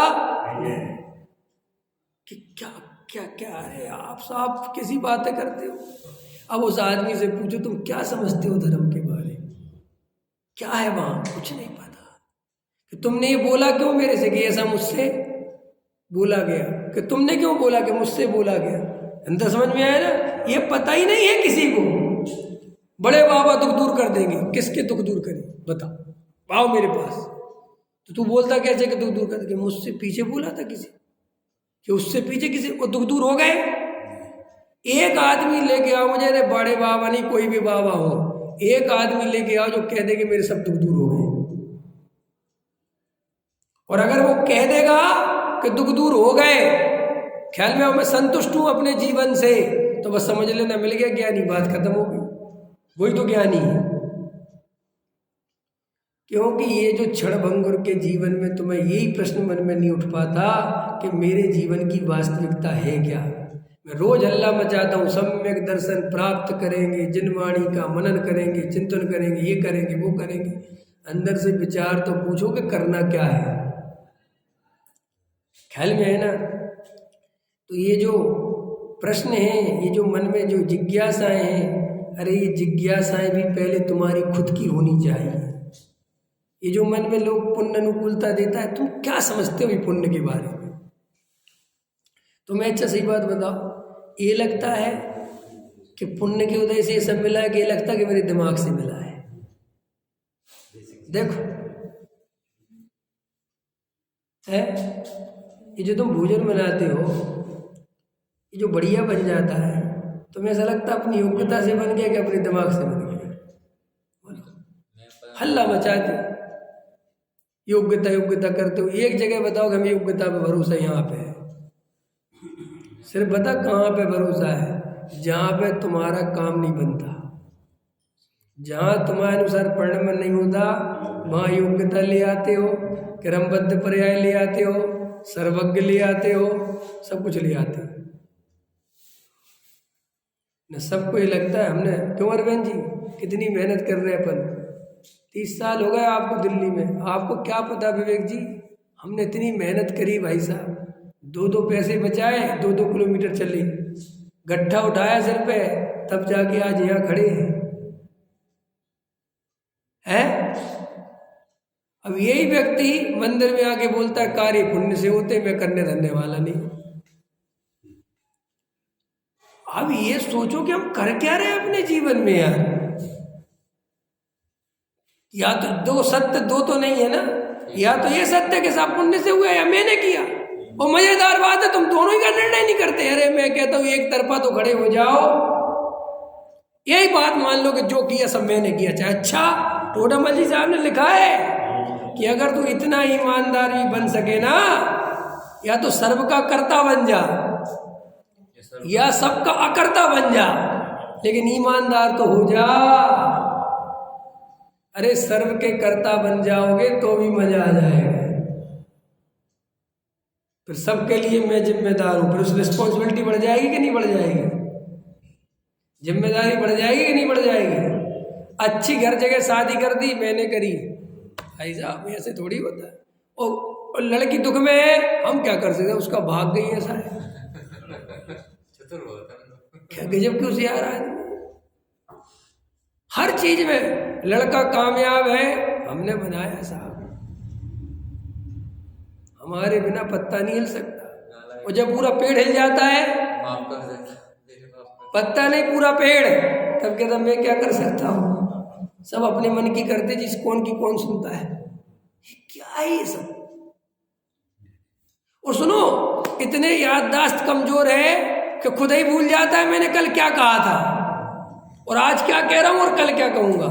कि क्या क्या क्या है। आप साहब कैसी बातें करते हो? अब उस आदमी से पूछो तुम क्या समझते हो धर्म के बारे में? क्या है वहां? कुछ नहीं पता। कि तुमने ये बोला क्यों मेरे से कि ऐसा मुझसे बोला गया? कि तुमने क्यों बोला कि मुझसे बोला गया? अंदर समझ में आया ना? ये पता ही नहीं है किसी को। बड़े बाबा दुख दूर कर देंगे, किसके दुख दूर करें बता? आओ मेरे पास। तो तू बोलता कैसे कि दुख दूर कर देंगे? मुझसे पीछे बोला था किसी, कि उससे पीछे किसी को दुख दूर हो गए? एक आदमी लेके आओ मुझे, अरे बड़े बाबा नहीं कोई भी बाबा हो, एक आदमी लेके आओ जो कह दे कि मेरे सब दुख दूर हो गए। और अगर वो कह देगा कि दुख दूर हो गए, ख्याल में मैं संतुष्ट हूं अपने जीवन से, तो बस समझ लेना मिल गया ज्ञानी, बात खत्म हो गई। वही तो ज्ञानी है। क्योंकि ये जो क्षण भंगुर के जीवन में तुम्हें यही प्रश्न मन में नहीं उठ पाता कि मेरे जीवन की वास्तविकता है क्या? मैं रोज हल्ला मचाता हूँ, सम्यक दर्शन प्राप्त करेंगे, जिनवाणी का मनन करेंगे, चिंतन करेंगे, ये करेंगे वो करेंगे। अंदर से विचार तो पूछो कि करना क्या है? ख्याल में है ना? तो ये जो प्रश्न है, ये जो मन में जो जिज्ञासाएं हैं, अरे ये जिज्ञासाएं भी पहले तुम्हारी खुद की होनी चाहिए। ये जो मन में लोग पुण्य अनुकूलता देता है, तुम क्या समझते हो पुण्य के बारे में? तुम्हें अच्छा सही बात बताओ, ये लगता है कि पुण्य के उदय से ये सब मिला है, कि ये लगता है कि मेरे दिमाग से मिला है? देखो है, ये जो तुम भोजन बनाते हो, ये जो बढ़िया बन जाता है, तुम्हें ऐसा लगता है अपनी योग्यता से बन गया कि अपने दिमाग से बन गया? हल्ला मचाते योग्यता योग्यता करते हो। एक जगह बताओ कि हमें योग्यता पे भरोसा यहाँ पे है, सिर्फ बता कहाँ पे भरोसा है? जहाँ पे तुम्हारा काम नहीं बनता, जहाँ तुम्हारे अनुसार परिणमन नहीं होता, वहाँ योग्यता ले आते हो, क्रमबद्ध पर्याय ले आते हो, सर्वज्ञ ले आते हो, सब कुछ ले आते हो। न सबको ये लगता है हमने, क्यों अरविंद जी कितनी मेहनत कर रहे हैं अपन, 30 साल हो गए आपको दिल्ली में, आपको क्या पता विवेक जी, हमने इतनी मेहनत करी भाई साहब, 2-2 पैसे बचाए, 2-2 किलोमीटर चले, गट्ठा उठाया सिर पे, तब जाके आज यहाँ खड़े हैं। अब यही व्यक्ति मंदिर में आके बोलता है कार्य पुण्य से होते, मैं करने धरने वाला नहीं। अब ये सोचो कि हम कर क्या रहे हैं अपने जीवन में यार? या तो दो सत्य, दो तो नहीं है ना, या तो ये सत्य के साथ पुण्य से हुआ या मैंने किया। और मजेदार बात है, तुम दोनों ही का निर्णय नहीं करते। अरे मैं कहता हूं एक तरफा तो खड़े हो जाओ, यही बात मान लो कि जो किया सब मैंने किया। चाहे अच्छा टोडामल जी साहब ने लिखा है कि अगर तू इतना ईमानदार भी बन सके ना, या तो सर्व का कर्ता बन जा या सबका अकर्ता बन जा, लेकिन ईमानदार तो हो जा। अरे सर्व के कर्ता बन जाओगे तो भी मजा आ जाएगा, फिर सबके लिए मैं जिम्मेदार हूं, फिर उस रिस्पॉन्सिबिलिटी बढ़ जाएगी कि नहीं बढ़ जाएगी? जिम्मेदारी बढ़ जाएगी कि नहीं बढ़ जाएगी? अच्छी घर जगह शादी कर दी, मैंने करी, भाई साहब ऐसे थोड़ी होता है। और लड़की दुख में है, हम क्या कर सकते हैं, उसका भाग गई ऐसा है। क्या गजब क्यों से आ रहा है हर चीज में। लड़का कामयाब है, हमने बनाया साहब, हमारे बिना पत्ता नहीं हिल सकता। और जब पूरा पेड़ हिल जाता है, माफ कर देता, लेकिन माफ पत्ता नहीं पूरा पेड़, तब कहता मैं क्या कर सकता हूँ। सब अपने मन की करते, जिस कौन की कौन सुनता है। क्या है ये सब। और सुनो, इतने याददाश्त कमजोर है कि खुद ही भूल जाता है मैंने कल क्या कहा था और आज क्या कह रहा हूं और कल क्या कहूंगा।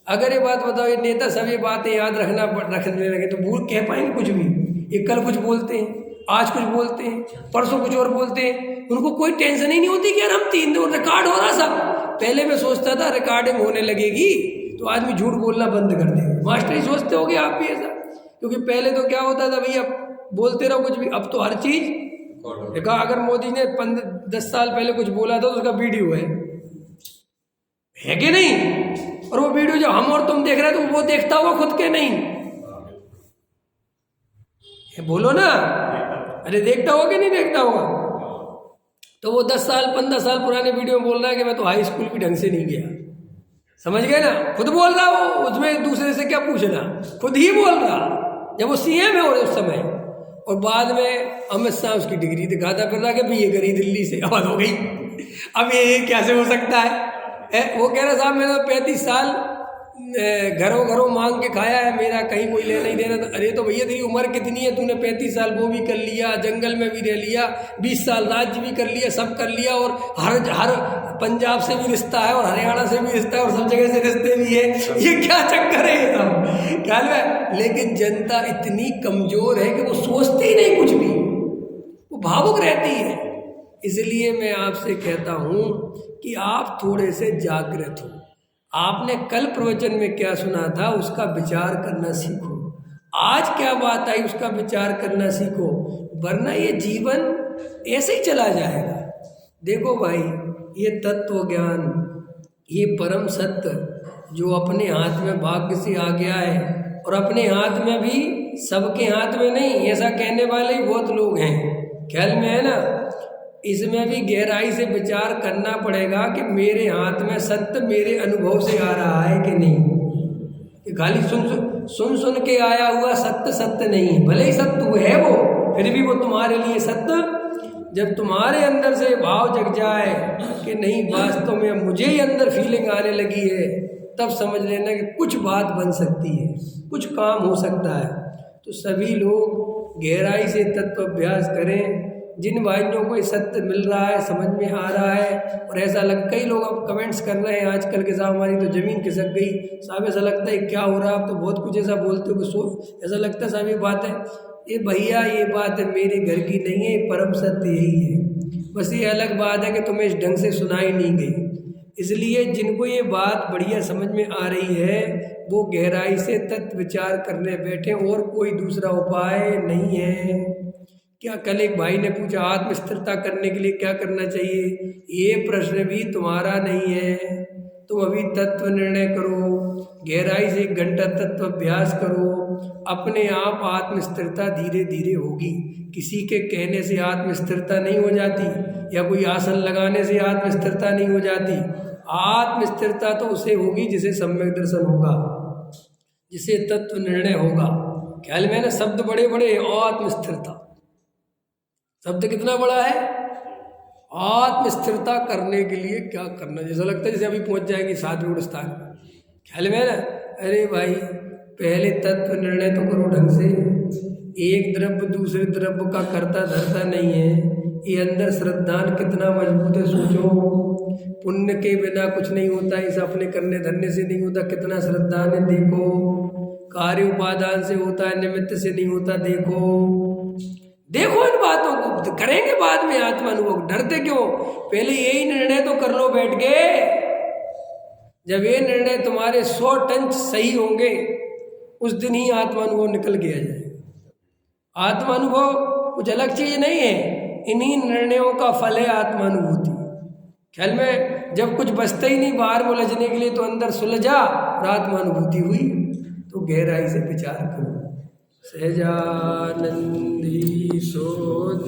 अगर ये बात बताओ, ये नेता सब ये बातें याद रखने लगे तो भूल कह पाएंगे कुछ भी। ये कल कुछ बोलते हैं, आज कुछ बोलते हैं, परसों कुछ और बोलते हैं। उनको कोई टेंशन ही नहीं होती कि यार हम 3 दिन रिकॉर्ड हो रहा सब। पहले मैं सोचता था रिकॉर्डिंग होने लगेगी तो आदमी झूठ बोलना बंद कर देगा। मास्टर ही सोचते होगे आप भी ऐसा, क्योंकि पहले तो क्या होता था भैया बोलते रहो कुछ भी। अब तो हर चीज देखा, अगर मोदी ने 10 साल पहले कुछ बोला था तो उसका वीडियो है कि नहीं। और वो वीडियो जो हम और तुम देख रहे हैं तो वो देखता होगा खुद के नहीं, बोलो ना। अरे देखता होगा कि नहीं देखता होगा। तो वो 10 साल 15 साल पुराने वीडियो में बोल रहा है कि मैं तो हाई स्कूल भी ढंग से नहीं गया। समझ गए ना, खुद बोल रहा वो, उसमें दूसरे से क्या पूछना, खुद ही बोल रहा जब वो सीएम है और उस समय। और बाद में अमित शाह उसकी डिग्री दिखाता फिर रहा कि भी ये गई दिल्ली से और हो गई। अब ये कैसे हो सकता है। वो कह रहा साहब मैंने 35 साल घरों घरों मांग के खाया है, मेरा कहीं कोई लेना ही देना। अरे तो भैया तेरी उम्र कितनी है, तूने 35 साल वो भी कर लिया, जंगल में भी रह लिया, 20 साल राज्य भी कर लिया, सब कर लिया। और हर पंजाब से भी रिश्ता है और हरियाणा से भी रिश्ता है और सब जगह से रिश्ते भी है। ये क्या चक्कर है ये सब, क्या है। लेकिन जनता इतनी कमजोर है कि वो सोचती ही नहीं कुछ भी, वो भावुक रहती है। इसलिए मैं आपसे कहता हूँ कि आप थोड़े से जागृत हो। आपने कल प्रवचन में क्या सुना था उसका विचार करना सीखो। आज क्या बात आई उसका विचार करना सीखो, वरना ये जीवन ऐसे ही चला जाएगा। देखो भाई, ये तत्व ज्ञान, ये परम सत्य जो अपने हाथ में भाग्य से आ गया है, और अपने हाथ में भी सबके हाथ में नहीं, ऐसा कहने वाले ही बहुत लोग हैं, ख्याल में है ना। इसमें भी गहराई से विचार करना पड़ेगा कि मेरे हाथ में सत्य मेरे अनुभव से आ रहा है कि नहीं। कि खाली सुन के आया हुआ सत्य सत्य नहीं, भले ही सत्य है वो, फिर भी वो तुम्हारे लिए सत्य। जब तुम्हारे अंदर से भाव जग जाए कि नहीं वास्तव में मुझे ही अंदर फीलिंग आने लगी है, तब समझ लेना कि कुछ बात बन सकती है, कुछ काम हो सकता है। तो सभी लोग गहराई से तत्व अभ्यास करें। जिन भाइयों को ये सत्य मिल रहा है, समझ में आ रहा है, और ऐसा लग, कई लोग अब कमेंट्स कर रहे हैं आजकल के साहब हमारी तो ज़मीन खिसक गई साहब, ऐसा लगता है क्या हो रहा है। आप तो बहुत कुछ ऐसा बोलते हो कि ऐसा लगता है साहब ये बात है। ये भैया ये बात है मेरे घर की नहीं है, परम सत्य यही है। बस ये अलग बात है कि तुम्हें इस ढंग से सुनाई नहीं गई। इसलिए जिनको ये बात बढ़िया समझ में आ रही है वो गहराई से तत्व विचार करने बैठे, और कोई दूसरा उपाय नहीं है। क्या कल एक भाई ने पूछा आत्म स्थिरता करने के लिए क्या करना चाहिए, ये प्रश्न भी तुम्हारा नहीं है। तुम अभी तत्व निर्णय करो, गहराई से 1 घंटा तत्व अभ्यास करो, अपने आप आत्म स्थिरता धीरे धीरे होगी। किसी के कहने से आत्म स्थिरता नहीं हो जाती, या कोई आसन लगाने से आत्म स्थिरता नहीं हो जाती। आत्म स्थिरता तो उसे होगी जिसे सम्यक दर्शन होगा, जिसे तत्व निर्णय होगा। ख्याल में ना, शब्द बड़े बड़े, आत्म स्थिरता शब्द कितना बड़ा है। आत्म स्थिरता करने के लिए क्या करना, जैसा लगता है जैसे अभी पहुंच जाएंगे 7वें स्थान। ख्याल में ना। अरे भाई पहले तत्व निर्णय तो करो ढंग से। एक द्रव्य दूसरे द्रव्य का करता धरता नहीं है। ये अंदर श्रद्धान कितना मजबूत है सोचो। पुण्य के बिना कुछ नहीं होता, इस अपने करने धरने से नहीं होता। कितना श्रद्धान है देखो। कार्य उपादान से होता है, निमित्त से नहीं होता। देखो इन बातों को करेंगे बाद में आत्मा अनुभव। डरते क्यों, पहले यही निर्णय तो कर लो बैठ के। जब ये निर्णय तुम्हारे 100 टन सही होंगे उस दिन ही आत्मा अनुभव निकल गया जाए। आत्मा अनुभव कुछ अलग चीज नहीं है, इन्हीं निर्णयों का फल है आत्मा अनुभूति। ख्याल में, जब कुछ बचता ही नहीं बाहर में उलझने के लिए तो अंदर सुलझा और आत्मा अनुभूति हुई। तो गहराई से विचार करो। सहजानंदी सोद